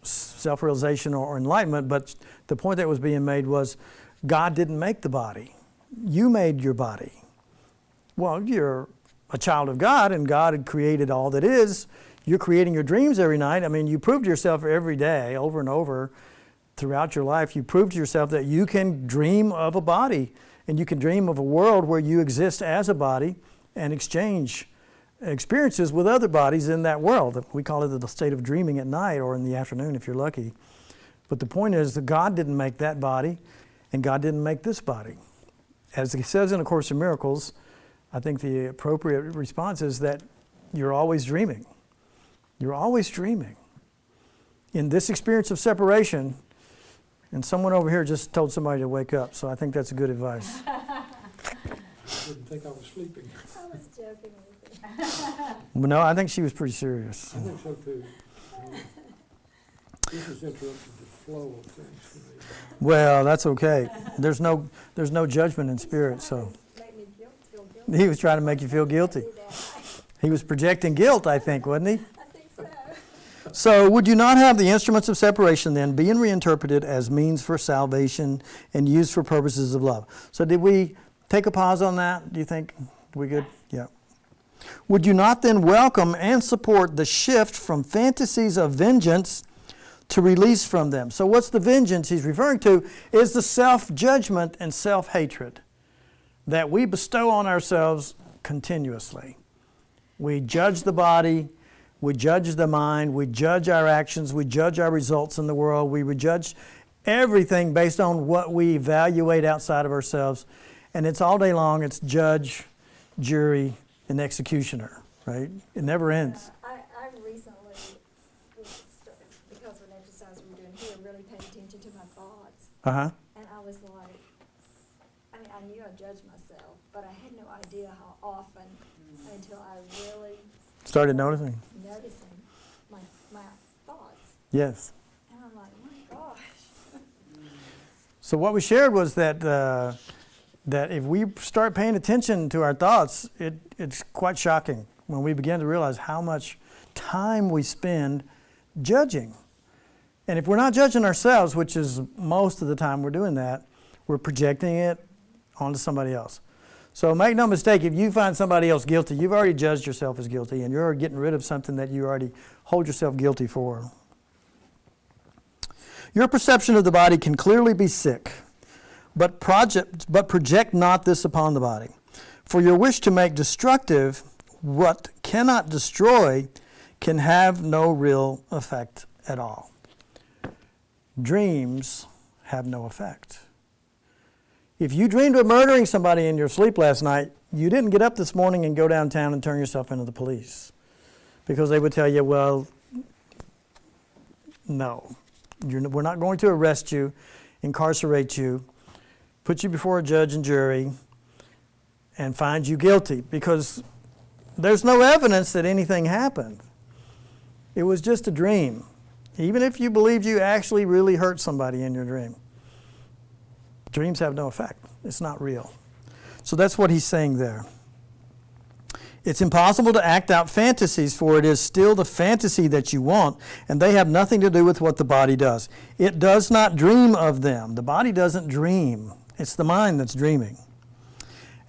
self-realization or enlightenment, but the point that was being made was God didn't make the body. You made your body. Well, you're a child of God, and God had created all that is. You're creating your dreams every night. I mean, you prove to yourself every day, over and over, throughout your life, you prove to yourself that you can dream of a body, and you can dream of a world where you exist as a body and exchange experiences with other bodies in that world. We call it the state of dreaming at night or in the afternoon if you're lucky. But the point is that God didn't make that body, and God didn't make this body. As it says in A Course in Miracles, I think the appropriate response is that you're always dreaming. You're always dreaming. In this experience of separation, and someone over here just told somebody to wake up, so I think that's good advice. I didn't think I was sleeping. I was joking with you. No, I think she was pretty serious. I think so too. This has interrupted the flow of things for me. Well, that's okay. There's no judgment in spirit, so Make me feel guilty. he was trying to make you feel guilty. Do that. He was projecting guilt, I think, wasn't he? I think so. So would you not have the instruments of separation then being reinterpreted as means for salvation and used for purposes of love? So did we take a pause on that? Do you think we good? Yeah. Would you not then welcome and support the shift from fantasies of vengeance to release from them? So what's the vengeance he's referring to is the self-judgment and self-hatred that we bestow on ourselves continuously. We judge the body, we judge the mind, we judge our actions, we judge our results in the world, we judge everything based on what we evaluate outside of ourselves. And it's all day long, it's judge, jury, and executioner, right? It never ends. I recently, because of an exercise we were doing here, really paid attention to my thoughts. Uh-huh. And I was like, I knew I judged myself, but I had no idea how often until I really Started noticing? noticing my thoughts. Yes. And I'm like, my gosh. So what we shared was that that if we start paying attention to our thoughts, it's quite shocking when we begin to realize how much time we spend judging. And if we're not judging ourselves, which is most of the time we're doing that, we're projecting it onto somebody else. So make no mistake, if you find somebody else guilty, you've already judged yourself as guilty, and you're getting rid of something that you already hold yourself guilty for. Your perception of the body can clearly be sick, but project not this upon the body. For your wish to make destructive what cannot destroy can have no real effect at all. Dreams have no effect. If you dreamed of murdering somebody in your sleep last night, you didn't get up this morning and go downtown and turn yourself into the police. Because they would tell you, well, no, we're not going to arrest you, incarcerate you, put you before a judge and jury, and find you guilty. Because there's no evidence that anything happened. It was just a dream. Even if you believed you actually really hurt somebody in your dream, dreams have no effect. It's not real. So that's what he's saying there. It's impossible to act out fantasies, for it is still the fantasy that you want, and they have nothing to do with what the body does. It does not dream of them. The body doesn't dream. It's the mind that's dreaming.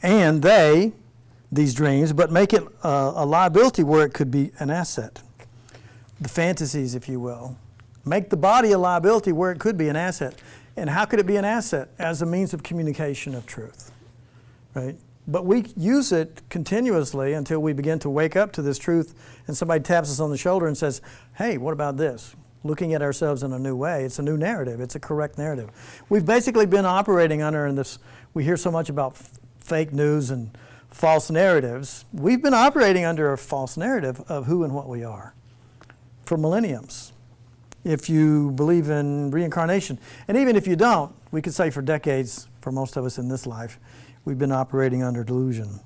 And these dreams, but make it a liability where it could be an asset. The fantasies, if you will. Make the body a liability where it could be an asset. And how could it be an asset? As a means of communication of truth, right? But we use it continuously until we begin to wake up to this truth and somebody taps us on the shoulder and says, hey, what about this? Looking at ourselves in a new way. It's a new narrative. It's a correct narrative. We've basically been operating under this, we hear so much about fake news and false narratives. We've been operating under a false narrative of who and what we are for millenniums. If you believe in reincarnation, and even if you don't, we could say for decades, for most of us in this life, we've been operating under delusion.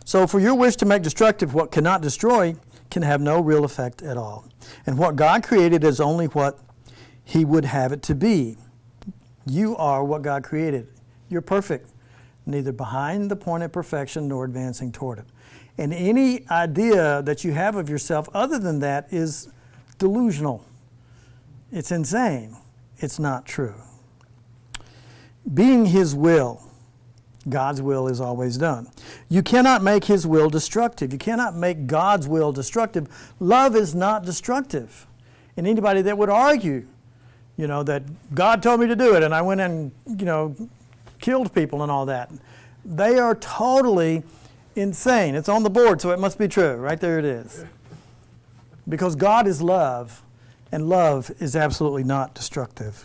So for your wish to make destructive what cannot destroy can have no real effect at all. And what God created is only what He would have it to be. You are what God created. You're perfect, neither behind the point of perfection nor advancing toward it. And any idea that you have of yourself other than that is delusional. It's insane. It's not true. Being His will, God's will is always done. You cannot make His will destructive. You cannot make God's will destructive. Love is not destructive. And anybody that would argue, that God told me to do it and I went and, killed people and all that, they are totally insane. It's on the board, so it must be true. Right there it is. Because God is love, and love is absolutely not destructive.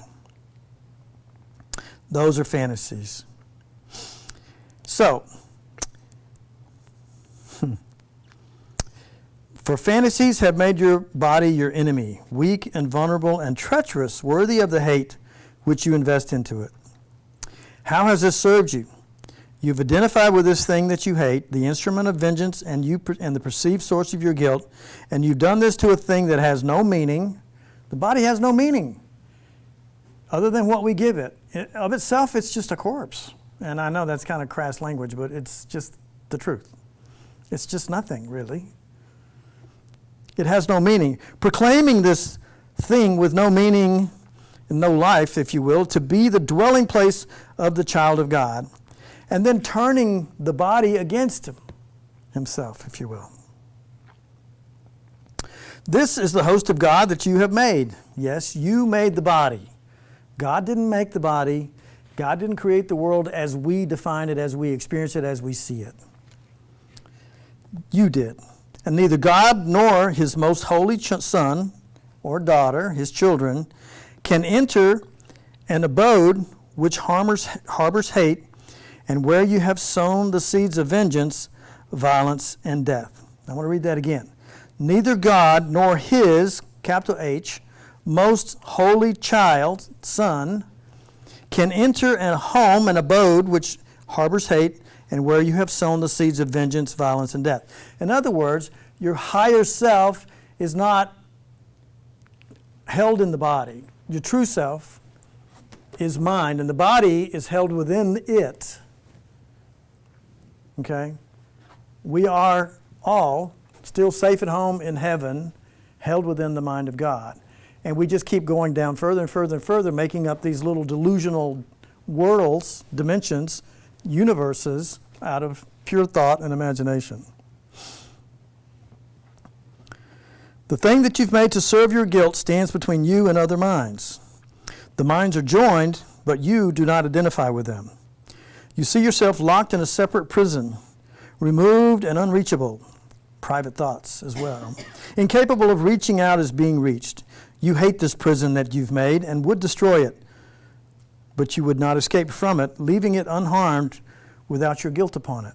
Those are fantasies. So, for fantasies have made your body your enemy, weak and vulnerable and treacherous, worthy of the hate which you invest into it. How has this served you? You've identified with this thing that you hate, the instrument of vengeance and the perceived source of your guilt, and you've done this to a thing that has no meaning. The body has no meaning other than what we give it. Of itself, it's just a corpse. And I know that's kind of crass language, but it's just the truth. It's just nothing, really. It has no meaning. Proclaiming this thing with no meaning and no life, if you will, to be the dwelling place of the child of God, and then turning the body against himself, if you will. This is the host of God that you have made. Yes, you made the body. God didn't make the body. God didn't create the world as we define it, as we experience it, as we see it. You did. And neither God nor His most holy son or daughter, His children, can enter an abode which harbors hate, and where you have sown the seeds of vengeance, violence, and death. I want to read that again. Neither God nor His, capital H, most holy child, son, can enter a home, an abode which harbors hate, and where you have sown the seeds of vengeance, violence, and death. In other words, your higher self is not held in the body. Your true self is mind, and the body is held within it. Okay? We are all still safe at home in heaven, held within the mind of God. And we just keep going down further and further and further, making up these little delusional worlds, dimensions, universes out of pure thought and imagination. The thing that you've made to serve your guilt stands between you and other minds. The minds are joined, but you do not identify with them. You see yourself locked in a separate prison, removed and unreachable, private thoughts as well, incapable of reaching out as being reached. You hate this prison that you've made and would destroy it, but you would not escape from it, leaving it unharmed without your guilt upon it.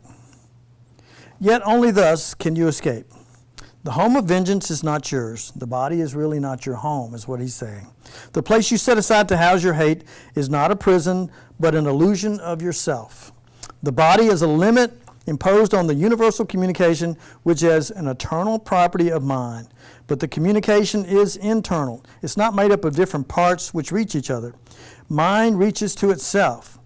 Yet only thus can you escape. The home of vengeance is not yours. The body is really not your home, is what he's saying. The place you set aside to house your hate is not a prison, but an illusion of yourself. The body is a limit imposed on the universal communication, which is an eternal property of mind. But the communication is internal. It's not made up of different parts which reach each other. Mind reaches to itself.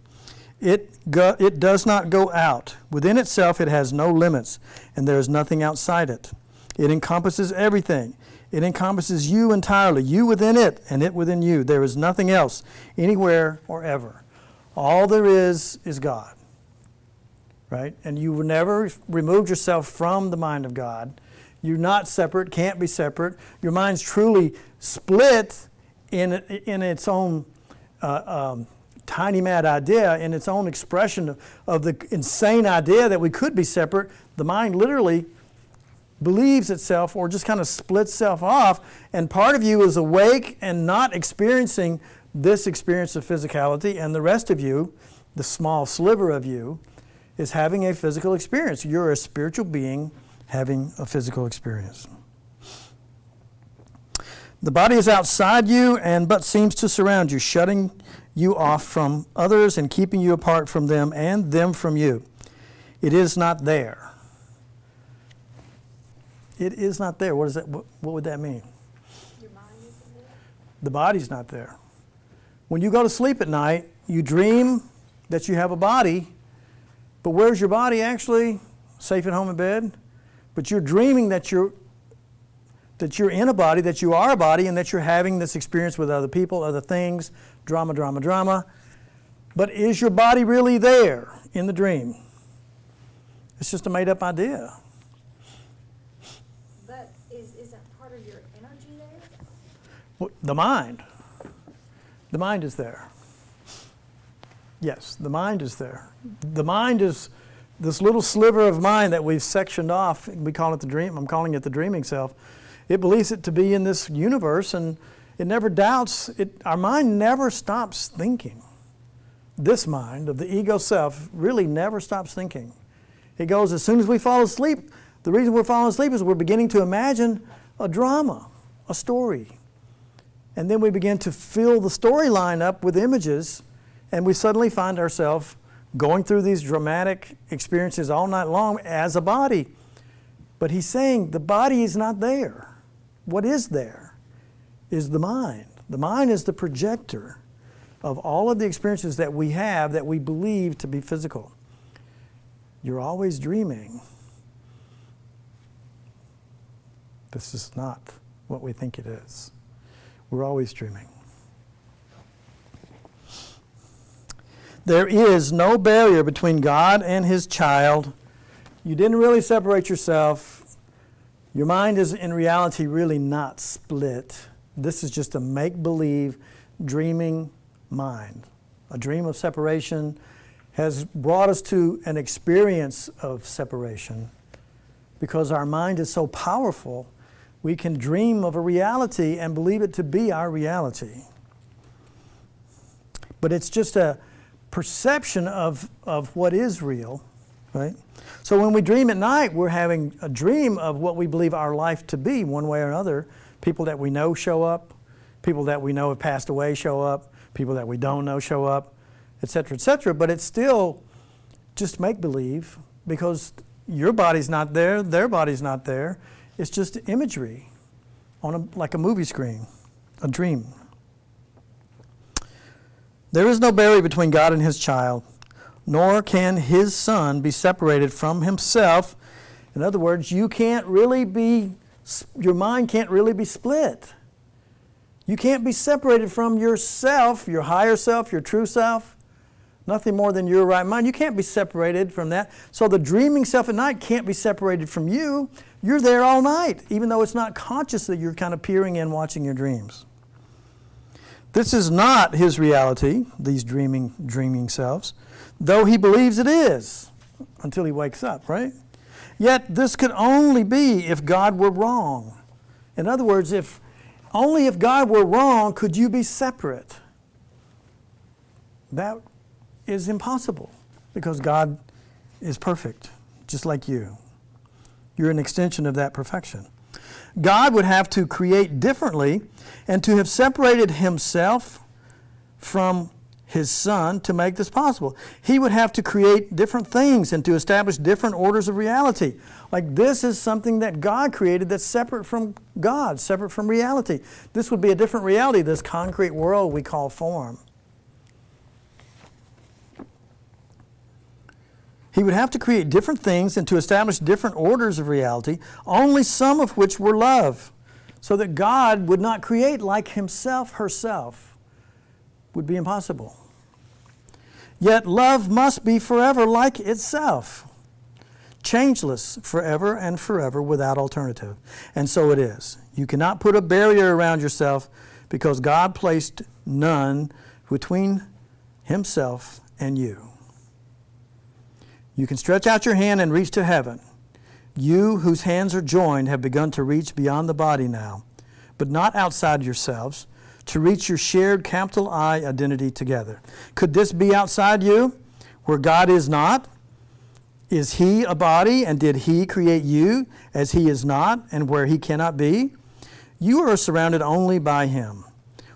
It does not go out. Within itself it has no limits, and there is nothing outside it. It encompasses everything. It encompasses you entirely, you within it, and it within you. There is nothing else, anywhere or ever. All there is God, right? And you will never remove yourself from the mind of God. You're not separate, can't be separate. Your mind's truly split in its own tiny mad idea, in its own expression of the insane idea that we could be separate. The mind literally believes itself or just kind of splits itself off, and part of you is awake and not experiencing this experience of physicality, and the rest of you, the small sliver of you, is having a physical experience. You're a spiritual being having a physical experience. The body is outside you and but seems to surround you, shutting you off from others and keeping you apart from them and them from you. It is not there. It is not there. What is that? What would that mean? Your mind isn't there? The body's not there. When you go to sleep at night, you dream that you have a body, but where's your body actually? Safe at home in bed? But you're dreaming that you're in a body, that you are a body, and that you're having this experience with other people, other things, drama, drama, drama. But is your body really there in the dream? It's just a made-up idea. But isn't part of your energy there? Well, the mind. The mind is there. Yes, the mind is there. The mind is this little sliver of mind that we've sectioned off. We call it the dream. I'm calling it the dreaming self. It believes it to be in this universe, and it never doubts. Our mind never stops thinking. This mind of the ego self really never stops thinking. It goes as soon as we fall asleep. The reason we're falling asleep is we're beginning to imagine a drama, a story. And then we begin to fill the storyline up with images, and we suddenly find ourselves going through these dramatic experiences all night long as a body. But he's saying the body is not there. What is there is the mind. The mind is the projector of all of the experiences that we have that we believe to be physical. You're always dreaming. This is not what we think it is. We're always dreaming. There is no barrier between God and his child. You didn't really separate yourself. Your mind is in reality really not split. This is just a make-believe, dreaming mind. A dream of separation has brought us to an experience of separation. Because our mind is so powerful, we can dream of a reality and believe it to be our reality. But it's just a perception of what is real, right? So when we dream at night, we're having a dream of what we believe our life to be, one way or another. People that we know show up. People that we know have passed away show up. People that we don't know show up, et cetera, but it's still just make-believe because your body's not there, their body's not there. It's just imagery on like a movie screen, a dream. There is no barrier between God and his child, nor can his son be separated from himself. In other words, your mind can't really be split. You can't be separated from yourself, your higher self, your true self. Nothing more than your right mind. You can't be separated from that. So the dreaming self at night can't be separated from you. You're there all night, even though it's not conscious that you're kind of peering in, watching your dreams. This is not his reality, these dreaming selves, though he believes it is, until he wakes up, right? Yet this could only be if God were wrong. In other words, only if God were wrong could you be separate. That is impossible because God is perfect, just like you. You're an extension of that perfection. God would have to create differently and to have separated himself from His Son to make this possible. He would have to create different things and to establish different orders of reality. Like this is something that God created that's separate from God, separate from reality. This would be a different reality, this concrete world we call form. He would have to create different things and to establish different orders of reality, only some of which were love, so that God would not create like himself, herself. Would be impossible. Yet love must be forever like itself, changeless forever and forever without alternative. And so it is. You cannot put a barrier around yourself because God placed none between himself and you. You can stretch out your hand and reach to heaven. You whose hands are joined have begun to reach beyond the body now, but not outside yourselves, to reach your shared capital I identity together. Could this be outside you, where God is not? Is he a body, and did he create you as he is not, and where he cannot be? You are surrounded only by him.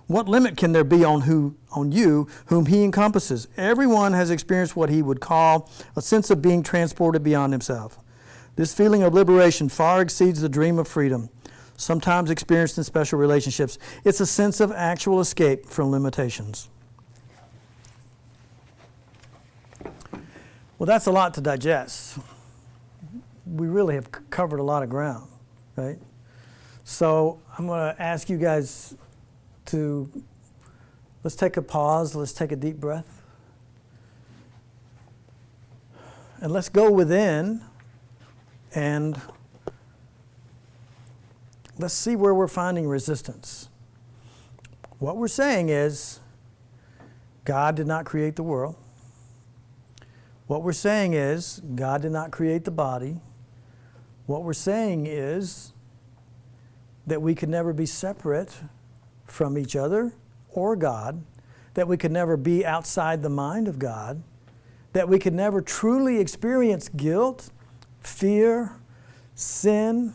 What limit can there be on you whom he encompasses? Everyone has experienced what he would call a sense of being transported beyond himself. This feeling of liberation far exceeds the dream of freedom, sometimes experienced in special relationships. It's a sense of actual escape from limitations. Well, that's a lot to digest. We really have covered a lot of ground, right? So I'm going to ask you guys to, let's take a pause, let's take a deep breath. And let's go within and let's see where we're finding resistance. What we're saying is, God did not create the world. What we're saying is, God did not create the body. What we're saying is that we could never be separate from each other or God, that we could never be outside the mind of God, that we could never truly experience guilt, fear, sin,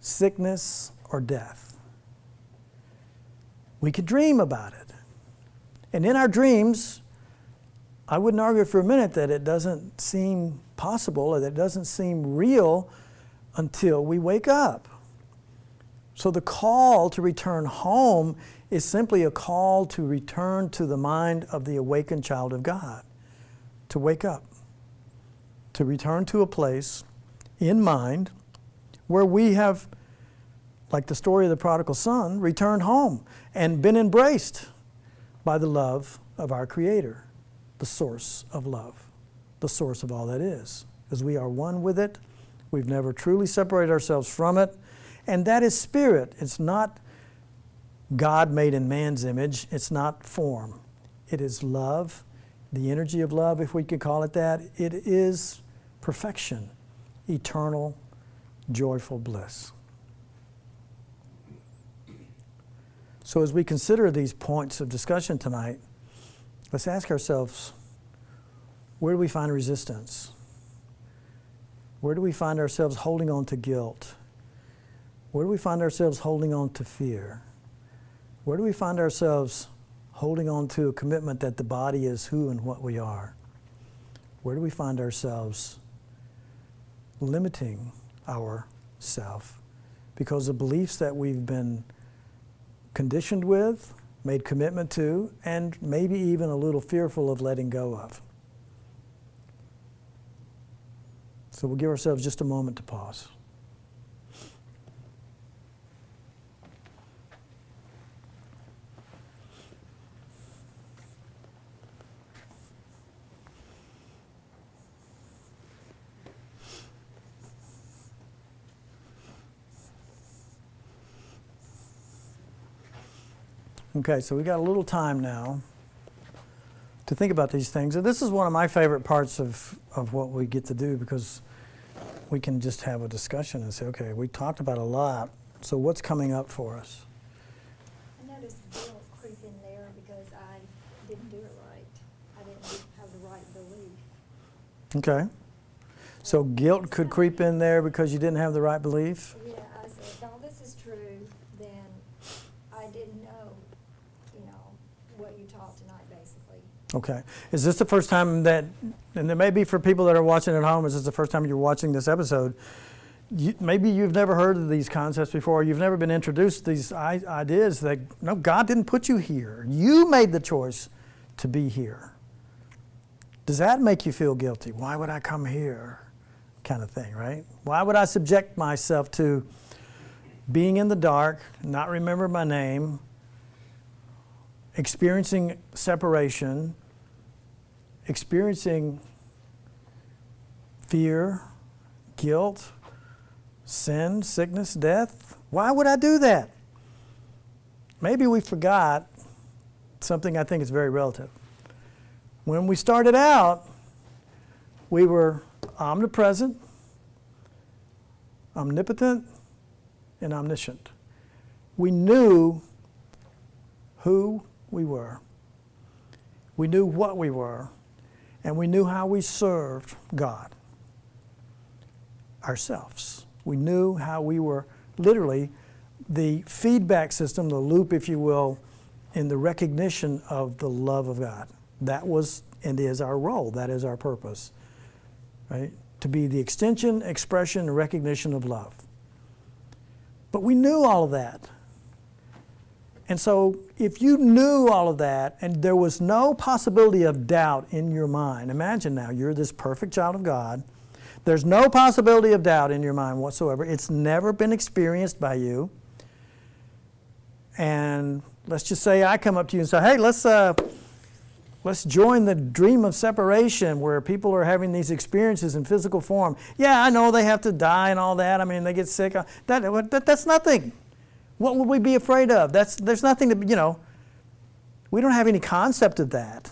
sickness, or death. We could dream about it. And in our dreams, I wouldn't argue for a minute that it doesn't seem possible or that it doesn't seem real until we wake up. So the call to return home is simply a call to return to the mind of the awakened child of God, to wake up, to return to a place in mind where we have, like the story of the prodigal son, returned home and been embraced by the love of our Creator, the source of love, the source of all that is. Because we are one with it. We've never truly separated ourselves from it. And that is spirit. It's not God made in man's image. It's not form. It is love, the energy of love, if we could call it that. It is perfection, eternal, joyful bliss. So as we consider these points of discussion tonight, let's ask ourselves, where do we find resistance? Where do we find ourselves holding on to guilt? Where do we find ourselves holding on to fear? Where do we find ourselves holding on to a commitment that the body is who and what we are? Where do we find ourselves limiting ourself because of beliefs that we've been conditioned with, made commitment to, and maybe even a little fearful of letting go of? So we'll give ourselves just a moment to pause. Okay, so we got a little time now to think about these things. And this is one of my favorite parts of what we get to do, because we can just have a discussion and say, okay, we talked about a lot, so what's coming up for us? I noticed guilt creep in there because I didn't do it right. I didn't have the right belief. Okay. So guilt could creep in there because you didn't have the right belief? Yeah, I said, if all this is true, then I didn't know, what you taught tonight, basically. Okay. Is this the first time that, and there may be for people that are watching at home, is this the first time you're watching this episode? Maybe you've never heard of these concepts before. You've never been introduced to these ideas that, no, God didn't put you here. You made the choice to be here. Does that make you feel guilty? Why would I come here? Kind of thing, right? Why would I subject myself to being in the dark, not remember my name, experiencing separation, experiencing fear, guilt, sin, sickness, death? Why would I do that? Maybe we forgot something I think is very relative. When we started out, we were omnipresent, omnipotent, and omniscient. We knew who we were. We knew what we were, and we knew how we served God, ourselves. We knew how we were literally the feedback system, the loop, if you will, in the recognition of the love of God. That was and is our role. That is our purpose, right? To be the extension, expression, and recognition of love. But we knew all of that. And so if you knew all of that and there was no possibility of doubt in your mind, imagine now you're this perfect child of God. There's no possibility of doubt in your mind whatsoever. It's never been experienced by you. And let's just say I come up to you and say, hey, let's join the dream of separation where people are having these experiences in physical form. Yeah, I know they have to die and all that. I mean, they get sick. That's nothing. What would we be afraid of? There's nothing to, we don't have any concept of that.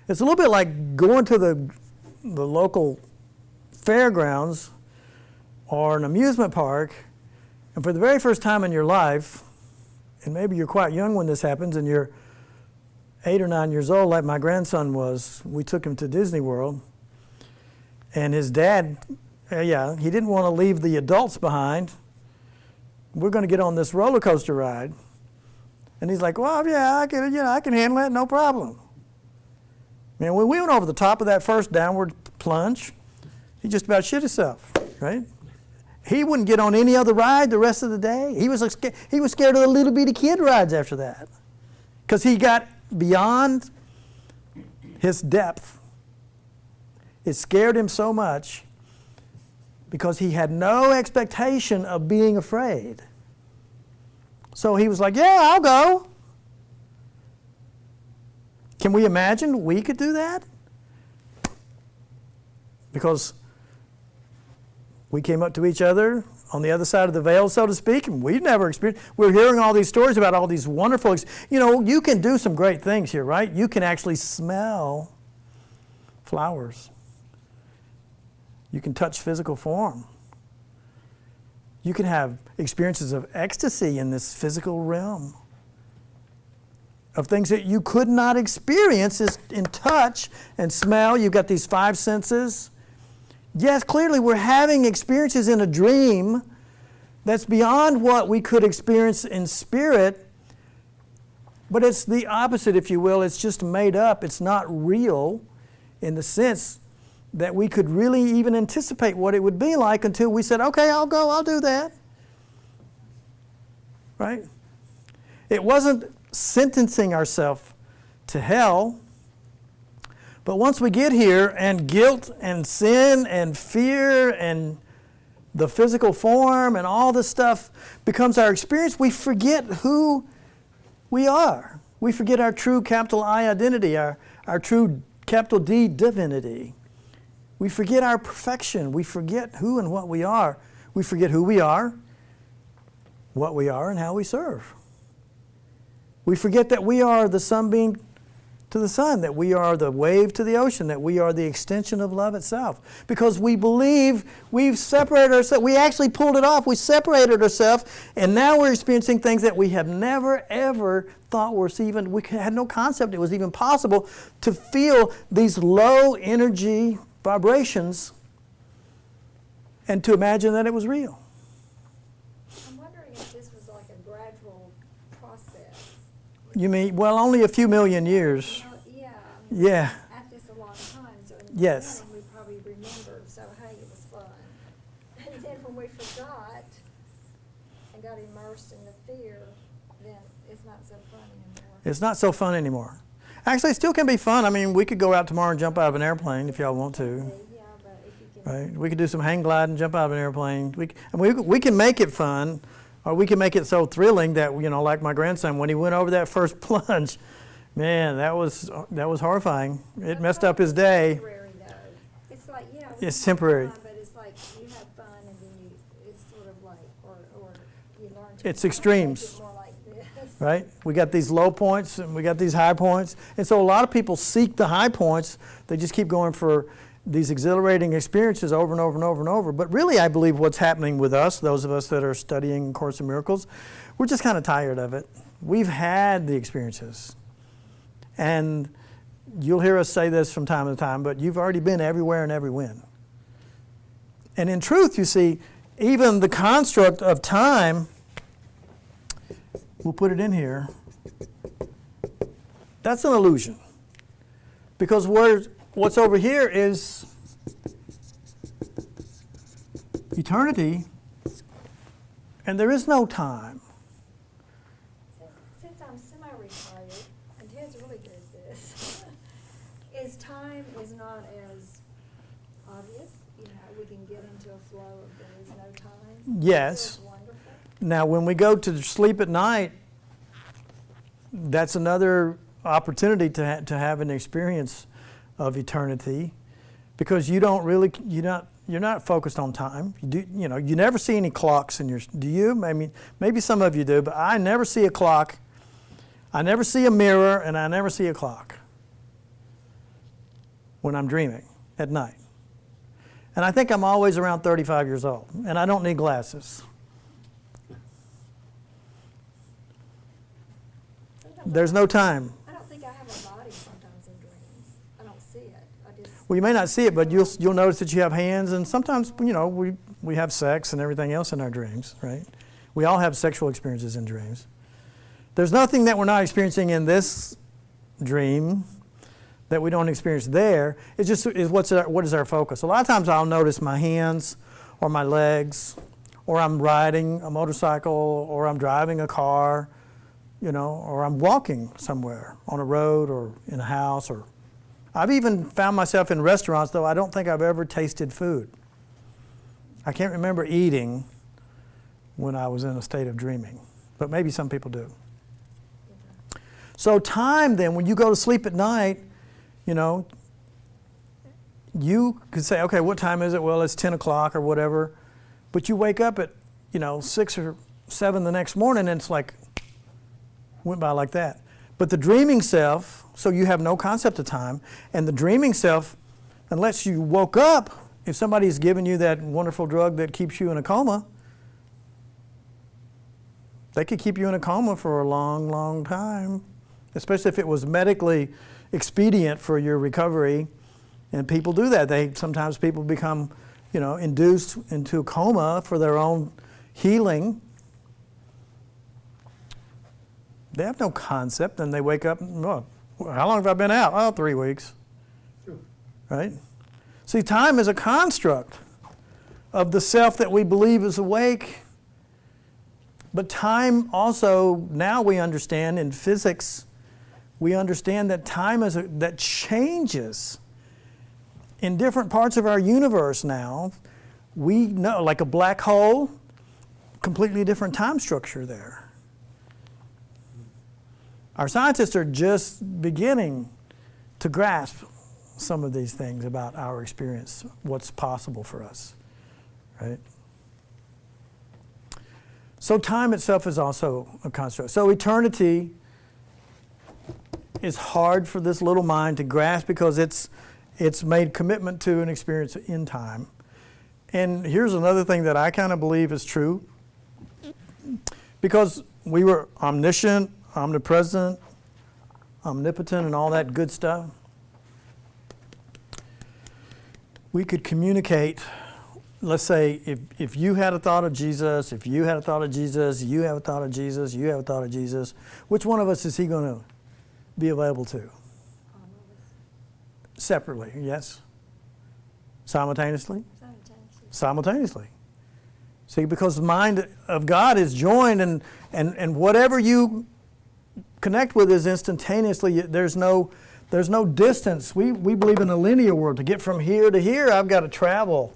It's a little bit like going to the local fairgrounds or an amusement park, and for the very first time in your life, and maybe you're quite young when this happens, and you're 8 or 9 years old, like my grandson was. We took him to Disney World, and his dad, he didn't want to leave the adults behind. We're going to get on this roller coaster ride, and he's like, "Well, yeah, I can handle it, no problem." Man, when we went over the top of that first downward plunge, he just about shit himself, right? He wouldn't get on any other ride the rest of the day. He was scared of the little bitty kid rides after that, because he got beyond his depth. It scared him so much because he had no expectation of being afraid. So he was like, yeah, I'll go. Can we imagine we could do that? Because we came up to each other on the other side of the veil, so to speak, and we've never experienced. We're hearing all these stories about all these wonderful, you can do some great things here, right? You can actually smell flowers. You can touch physical form. You can have experiences of ecstasy in this physical realm, of things that you could not experience in touch and smell. You've got these 5 senses. Yes, clearly we're having experiences in a dream that's beyond what we could experience in spirit, but it's the opposite, if you will. It's just made up. It's not real in the sense that we could really even anticipate what it would be like until we said, okay, I'll go, I'll do that. Right? It wasn't sentencing ourselves to hell, but once we get here and guilt and sin and fear and the physical form and all this stuff becomes our experience, we forget who we are. We forget our true capital I identity, our true capital D divinity. We forget our perfection. We forget who and what we are. We forget who we are, what we are, and how we serve. We forget that we are the sunbeam to the sun, that we are the wave to the ocean, that we are the extension of love itself. Because we believe we've separated ourselves. We actually pulled it off. We separated ourselves, and now we're experiencing things that we have never, ever thought we had no concept it was even possible to feel these low energy vibrations and to imagine that it was real. I'm wondering if this was like a gradual process. You mean, well, only a few million years. Well, yeah, I mean, Yeah, at this a long time, so in the Yes. beginning, we probably remembered, so hey, it was fun. And then when we forgot and got immersed in the fear, then it's not so fun anymore. it's not so fun anymore. Actually, it still can be fun. I mean, we could go out tomorrow and jump out of an airplane if y'all want to. Yeah, but if you can. Right? We could do some hang glide and jump out of an airplane. We can make it fun, or we can make it so thrilling that, you know, like my grandson, when he went over that first plunge, man, that was horrifying. It messed up his day. Temporary though. It's like, yeah. we It's have temporary. fun, but it's like you have fun and then it's sort of like, or you learn to. It's make extremes. it more like this. Right? We got these low points and we got these high points. And so a lot of people seek the high points. They just keep going for these exhilarating experiences over and over and over and over. But really, I believe what's happening with us, those of us that are studying Course in Miracles, we're just kind of tired of it. We've had the experiences. And you'll hear us say this from time to time, but you've already been everywhere and every when. And in truth, you see, even the construct of time, we'll put it in here, that's an illusion. Because what's over here is eternity, and there is no time. Since I'm semi-retired, and Ted's really good at this, is time is not as obvious. You know, we can get into a flow of there is no time. Yes. It's wonderful. Now, when we go to sleep at night, that's another opportunity to have an experience of eternity, because you don't really, you're not focused on time. You never see any clocks in your, do you? I mean, maybe some of you do, but I never see a clock. I never see a mirror, and I never see a clock when I'm dreaming at night. And I think I'm always around 35 years old, and I don't need glasses. There's no time. I don't think I have a body sometimes in dreams. I don't see it. I just. Well, you may not see it, but you'll notice that you have hands, and sometimes, we have sex and everything else in our dreams, right? We all have sexual experiences in dreams. There's nothing that we're not experiencing in this dream that we don't experience there. It just is what is our focus. A lot of times I'll notice my hands or my legs, or I'm riding a motorcycle, or I'm driving a car, or I'm walking somewhere on a road or in a house, or I've even found myself in restaurants, though I don't think I've ever tasted food. I can't remember eating when I was in a state of dreaming, but maybe some people do. So time then, when you go to sleep at night, you could say, okay, what time is it? Well, it's 10 o'clock or whatever, but you wake up at, 6 or 7 the next morning, and it's like, went by like that. But the dreaming self, so you have no concept of time, and the dreaming self, unless you woke up, if somebody's given you that wonderful drug that keeps you in a coma, they could keep you in a coma for a long, long time, especially if it was medically expedient for your recovery. And people do that. Sometimes people become, induced into a coma for their own healing. They have no concept, and they wake up, how long have I been out? Oh, 3 weeks. Sure. Right? See, time is a construct of the self that we believe is awake. But time also, now we understand in physics, we understand that time that changes in different parts of our universe now. We know, like a black hole, completely different time structure there. Our scientists are just beginning to grasp some of these things about our experience, what's possible for us, right? So time itself is also a construct. So eternity is hard for this little mind to grasp, because it's made commitment to an experience in time. And here's another thing that I kind of believe is true. Because we were omniscient, omnipresent, omnipotent, and all that good stuff, we could communicate let's say if you had a thought of Jesus, if you had a thought of Jesus, you have a thought of Jesus, you have a thought of Jesus, which one of us is he going to be available to? All of us. Separately, yes? Simultaneously? Simultaneously. Simultaneously. See, because the mind of God is joined, and whatever you connect with is instantaneously. There's no distance. We believe in a linear world. To get from here to here, I've got to travel.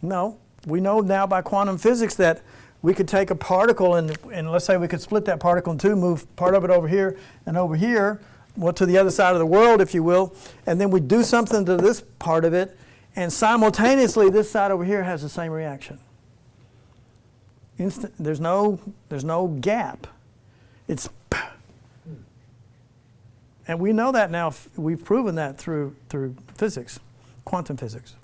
No, we know now by quantum physics that we could take a particle and let's say we could split that particle in two, move part of it over here and over here, well, to the other side of the world, if you will, and then we do something to this part of it, and simultaneously this side over here has the same reaction. There's no gap. It's, and we know that now. We've proven that through physics, quantum physics.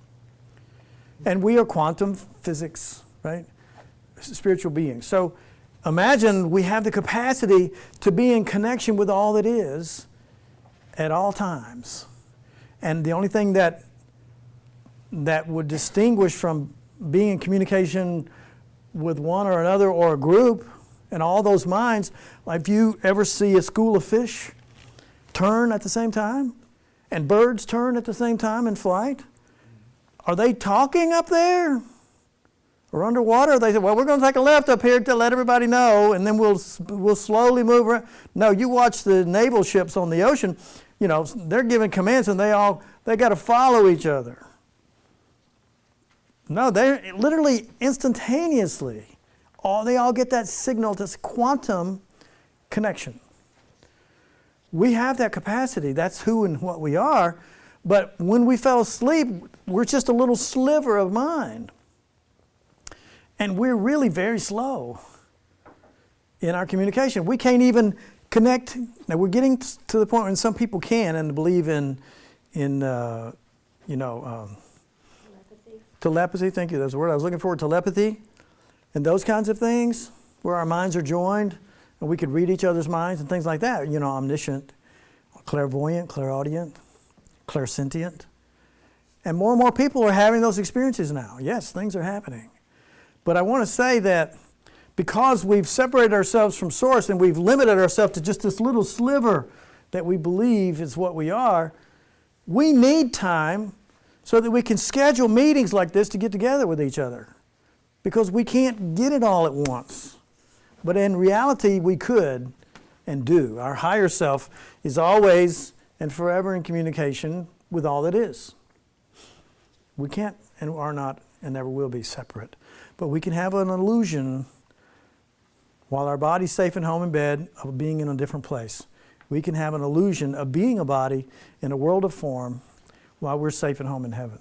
And we are quantum physics, right? Spiritual beings. So imagine we have the capacity to be in connection with all that is at all times. And the only thing that would distinguish from being in communication with one or another or a group and all those minds, like if you ever see a school of fish turn at the same time and birds turn at the same time in flight, are they talking up there or underwater? They say, well, we're going to take a left up here to let everybody know, and then we'll slowly move around. No, you watch the naval ships on the ocean, you know, they're giving commands and they got to follow each other. No, they literally instantaneously, they all get that signal, this quantum connection. We have that capacity. That's who and what we are. But when we fell asleep, we're just a little sliver of mind. And we're really very slow in our communication. We can't even connect. Now, we're getting to the point when some people can and believe in telepathy, thank you, that's the word I was looking for, telepathy, and those kinds of things, where our minds are joined, and we could read each other's minds and things like that, you know, omniscient, clairvoyant, clairaudient, clairsentient. And more people are having those experiences now. Yes, things are happening. But I want to say that because we've separated ourselves from Source and we've limited ourselves to just this little sliver that we believe is what we are, we need time so that we can schedule meetings like this to get together with each other. Because we can't get it all at once. But in reality, we could and do. Our higher self is always and forever in communication with all that is. We can't and are not and never will be separate. But we can have an illusion while our body's safe and home in bed of being in a different place. We can have an illusion of being a body in a world of form while we're safe and home in heaven.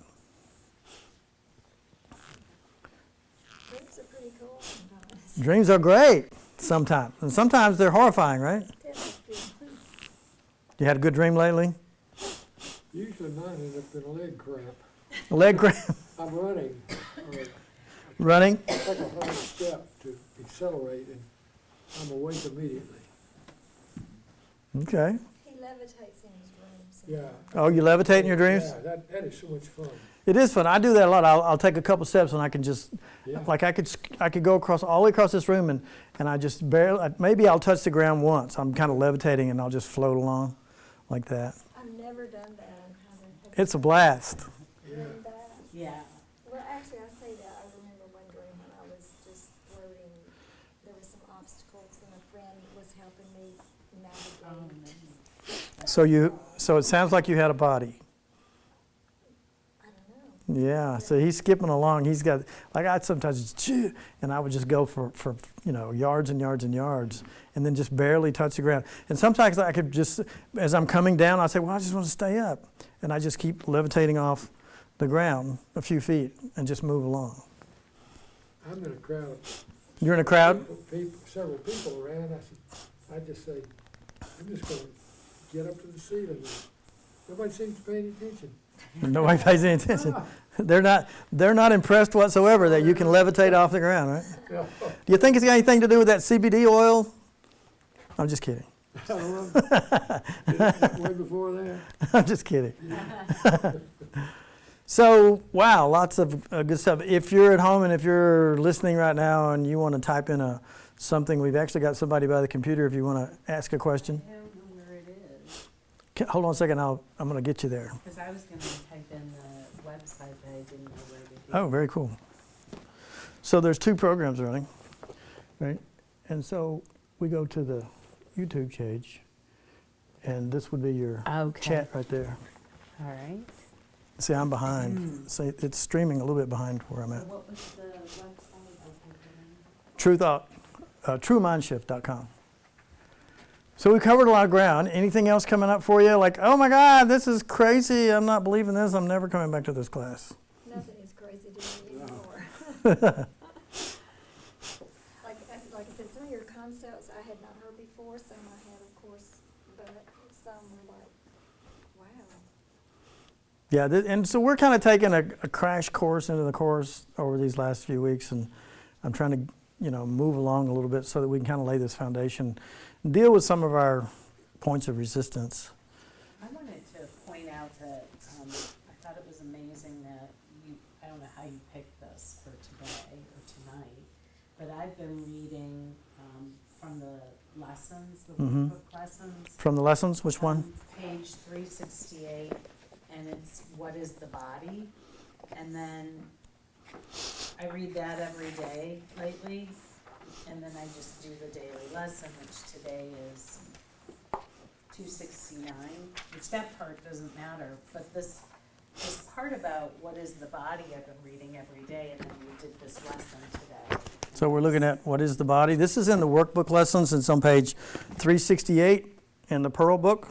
Dreams are pretty cool sometimes. Dreams are great sometimes. And sometimes they're horrifying, right? You had a good dream lately? Usually mine end up in a leg cramp. A leg cramp? I'm running, Running? take a hard step to accelerate, and I'm awake immediately. Okay. He levitates in his dreams. Yeah. Oh, you levitate in your dreams? Yeah, that is so much fun. It is fun. I do that a lot. I'll take a couple steps and I can just, Yeah. like I could go all the way across this room and I just barely, maybe I'll touch the ground once. I'm kind of levitating and I'll just float along like that. I've never done that. It's a blast. Yeah. Done that. Yeah. Well, actually, I say that. I remember one dream when I was just floating. There were some obstacles, and a friend was helping me navigate. So it sounds like you had a body. I don't know. Yeah. So he's skipping along. He's got, like I sometimes just, and I would just go for yards and yards and yards, and then just barely touch the ground. And sometimes I could just, as I'm coming down, I say, well, I just want to stay up, and I just keep levitating off the ground a few feet and just move along. I'm in a crowd. You're in a crowd? Several people around. I just say, I'm just going to get up to the ceiling. Nobody seems to pay any attention. Nobody pays any attention. They're not impressed whatsoever that you can levitate off the ground, right? Yeah. Do you think it's got anything to do with that CBD oil? I'm just kidding. I don't know. Way before that. I'm just kidding. So, wow, lots of good stuff. If you're at home and if you're listening right now and you want to type in something, we've actually got somebody by the computer if you want to ask a question. I don't know where it is. Hold on a second, I'm going to get you there. Because I was going to type in the website, but I didn't know where to do Oh, very cool. So there's 2 programs running, right? And so we go to the YouTube page, and this would be your Okay. chat right there. All right. See, I'm behind. So it's streaming a little bit behind where I'm So at. what was the website? I'll type it in. True Thought, TrueMindshift.com. So we covered a lot of ground. Anything else coming up for you? Like, oh my God, this is crazy. I'm not believing this. I'm never coming back to this class. Nothing is crazy to me anymore. Like I said, some of your concepts I had not heard before, some I had, of course, but some were like, wow. Yeah, and so we're kind of taking a crash course into the course over these last few weeks, and I'm trying to, move along a little bit so that we can kind of lay this foundation, deal with some of our points of resistance. I wanted to point out that I thought it was amazing that I don't know how you picked this for today or tonight, but I've been reading from the lessons, the Mhm. workbook lessons. From the lessons, which one? Page 368, and it's what is the body? And then I read that every day lately, and then I just do the daily lesson, which today is 269, which that part doesn't matter, but this part about what is the body I've been reading every day, and then we did this lesson today. So we're looking at what is the body. This is in the workbook lessons. It's on page 368 in the Pearl book.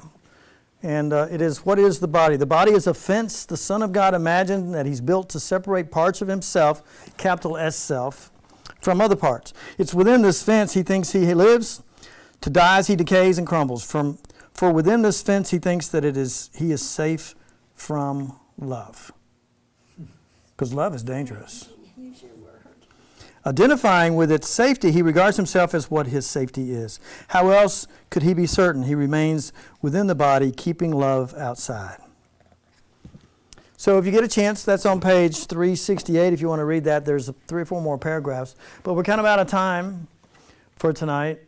And it is, what is the body? The body is a fence the Son of God imagined that he's built to separate parts of himself, capital S self, from other parts. It's within this fence he thinks he lives. To die as he decays and crumbles. For within this fence he thinks that he is safe from love. Because love is dangerous. Use your word. Identifying with its safety, he regards himself as what his safety is. How else could he be certain he remains within the body, keeping love outside? So if you get a chance, that's on page 368. If you want to read that, there's 3 or 4 more paragraphs. But we're kind of out of time for tonight.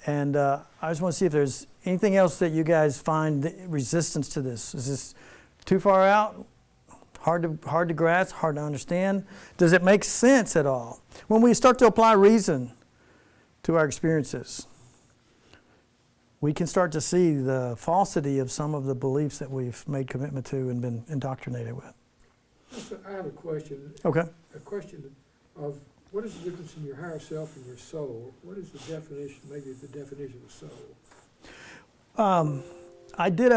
And I just want to see if there's anything else that you guys find resistance to this. Is this too far out? Hard to grasp, hard to understand? Does it make sense at all? When we start to apply reason to our experiences, we can start to see the falsity of some of the beliefs that we've made commitment to and been indoctrinated with. I have a question. Okay. A question of what is the difference in your higher self and your soul? What is the definition, maybe the definition of soul? I did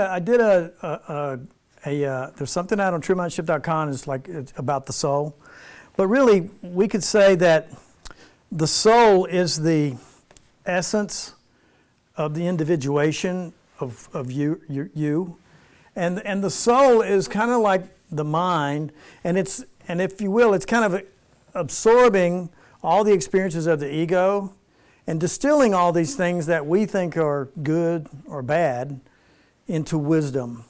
there's something out on TrueMindshift.com. It's about the soul, but really we could say that the soul is the essence of the individuation of you, and the soul is kind of like the mind, and if you will, it's kind of absorbing all the experiences of the ego and distilling all these things that we think are good or bad into wisdom.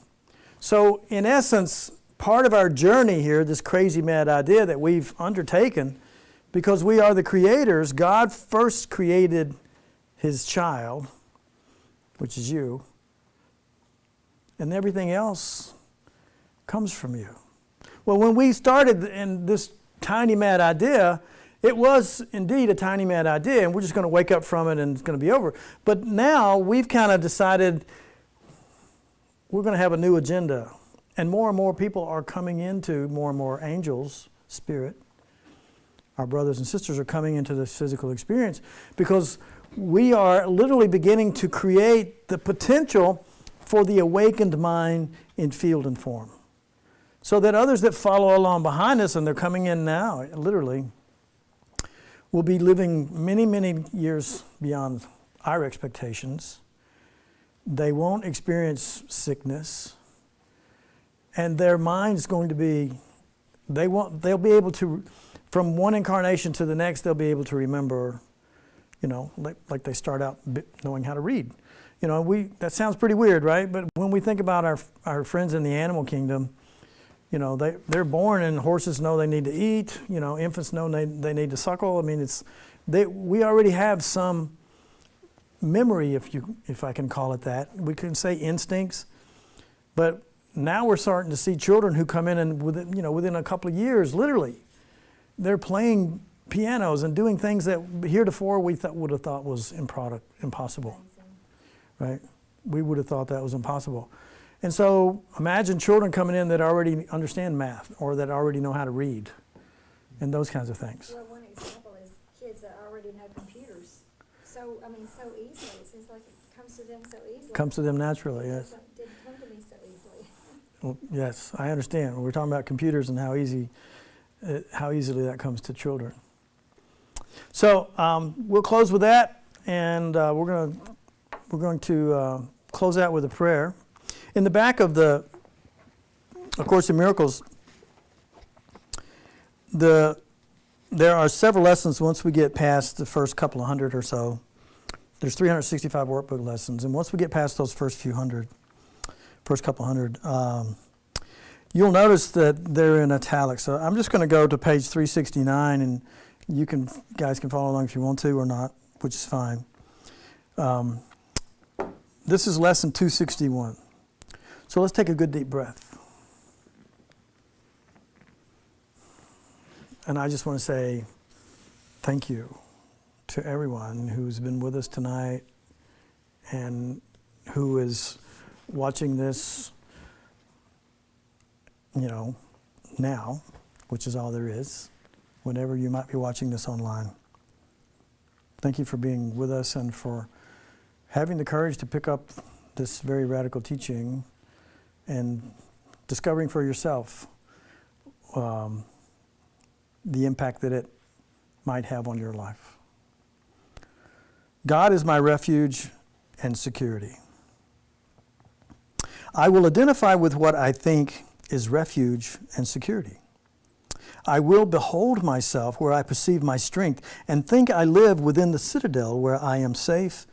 So in essence, part of our journey here, this crazy mad idea that we've undertaken, because we are the creators, God first created his child, which is you, and everything else comes from you. Well, when we started in this tiny mad idea, it was indeed a tiny mad idea, and we're just going to wake up from it and it's going to be over. But now we've kind of decided we're going to have a new agenda. And more people are coming into, more and more angels, spirit, our brothers and sisters are coming into this physical experience because we are literally beginning to create the potential for the awakened mind in field and form. So that others that follow along behind us, and they're coming in now, literally, will be living many, many years beyond our expectations. They won't experience sickness, and their mind's going to be, they'll be able to, from one incarnation to the next, they'll be able to remember, like they start out knowing how to read. That sounds pretty weird, right? But when we think about our friends in the animal kingdom, You know, they're born and horses know they need to eat. You know, infants know they need to suckle. I mean, we already have some memory, if I can call it that. We can say instincts, but now we're starting to see children who come in and within a couple of years, literally, they're playing pianos and doing things that heretofore we would have thought was impossible, right? We would have thought that was impossible. And so imagine children coming in that already understand math or that already know how to read and those kinds of things. Well, one example is kids that already know computers. So easily. It seems like it comes to them so easily. Comes to them naturally, yes. It didn't come to me so easily. Well, yes, I understand. We're talking about computers and how easily that comes to children. So we'll close with that, and we're going to close out with a prayer. In the back of the Course in Miracles, there are several lessons once we get past the first couple of hundred or so. There's 365 workbook lessons, and once we get past those first couple hundred, you'll notice that they're in italics. So I'm just going to go to page 369, and guys can follow along if you want to or not, which is fine. This is lesson 261. So let's take a good deep breath. And I just want to say thank you to everyone who's been with us tonight and who is watching this, now, which is all there is, whenever you might be watching this online. Thank you for being with us and for having the courage to pick up this very radical teaching and discovering for yourself the impact that it might have on your life. God is my refuge and security. I will identify with what I think is refuge and security. I will behold myself where I perceive my strength and think I live within the citadel where I am safe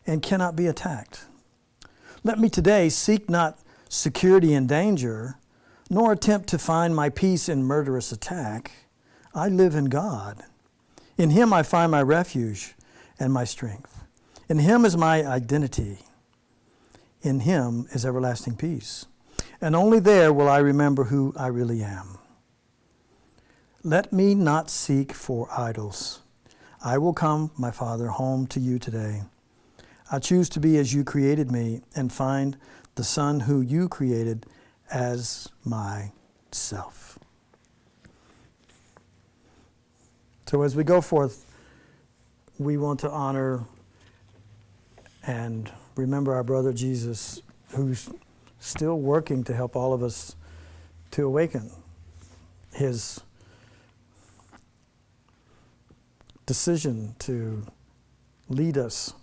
and cannot be attacked. Let me today seek not security in danger, nor attempt to find my peace in murderous attack. I live in God. In Him I find my refuge and my strength. In Him is my identity. In Him is everlasting peace. And only there will I remember who I really am. Let me not seek for idols. I will come, my Father, home to you today. I choose to be as you created me and find the Son who you created as myself. So as we go forth, we want to honor and remember our brother Jesus, who's still working to help all of us to awaken. His decision to lead us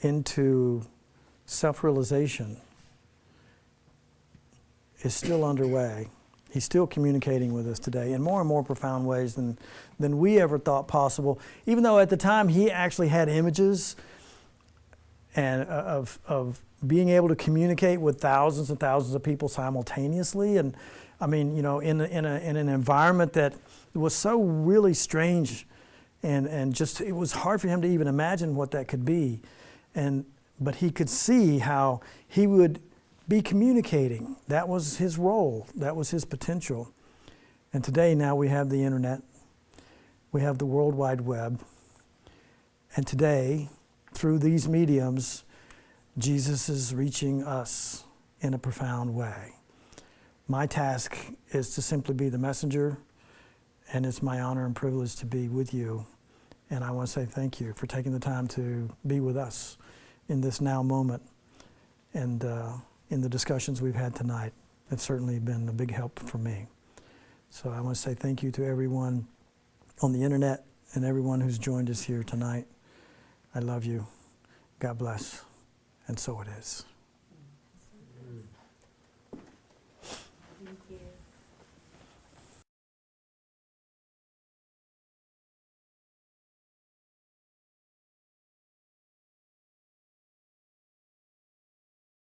into self-realization is still underway. He's still communicating with us today in more and more profound ways than we ever thought possible, even though at the time he actually had images and of being able to communicate with thousands and thousands of people simultaneously. And I mean, in an environment that was so really strange and just, it was hard for him to even imagine what that could be. But he could see how he would be communicating. That was his role. That was his potential. And today, now we have the internet. We have the World Wide Web. And today, through these mediums, Jesus is reaching us in a profound way. My task is to simply be the messenger, and it's my honor and privilege to be with you. And I want to say thank you for taking the time to be with us in this now moment. And in the discussions we've had tonight, it's certainly been a big help for me. So I want to say thank you to everyone on the internet and everyone who's joined us here tonight. I love you. God bless. And so it is.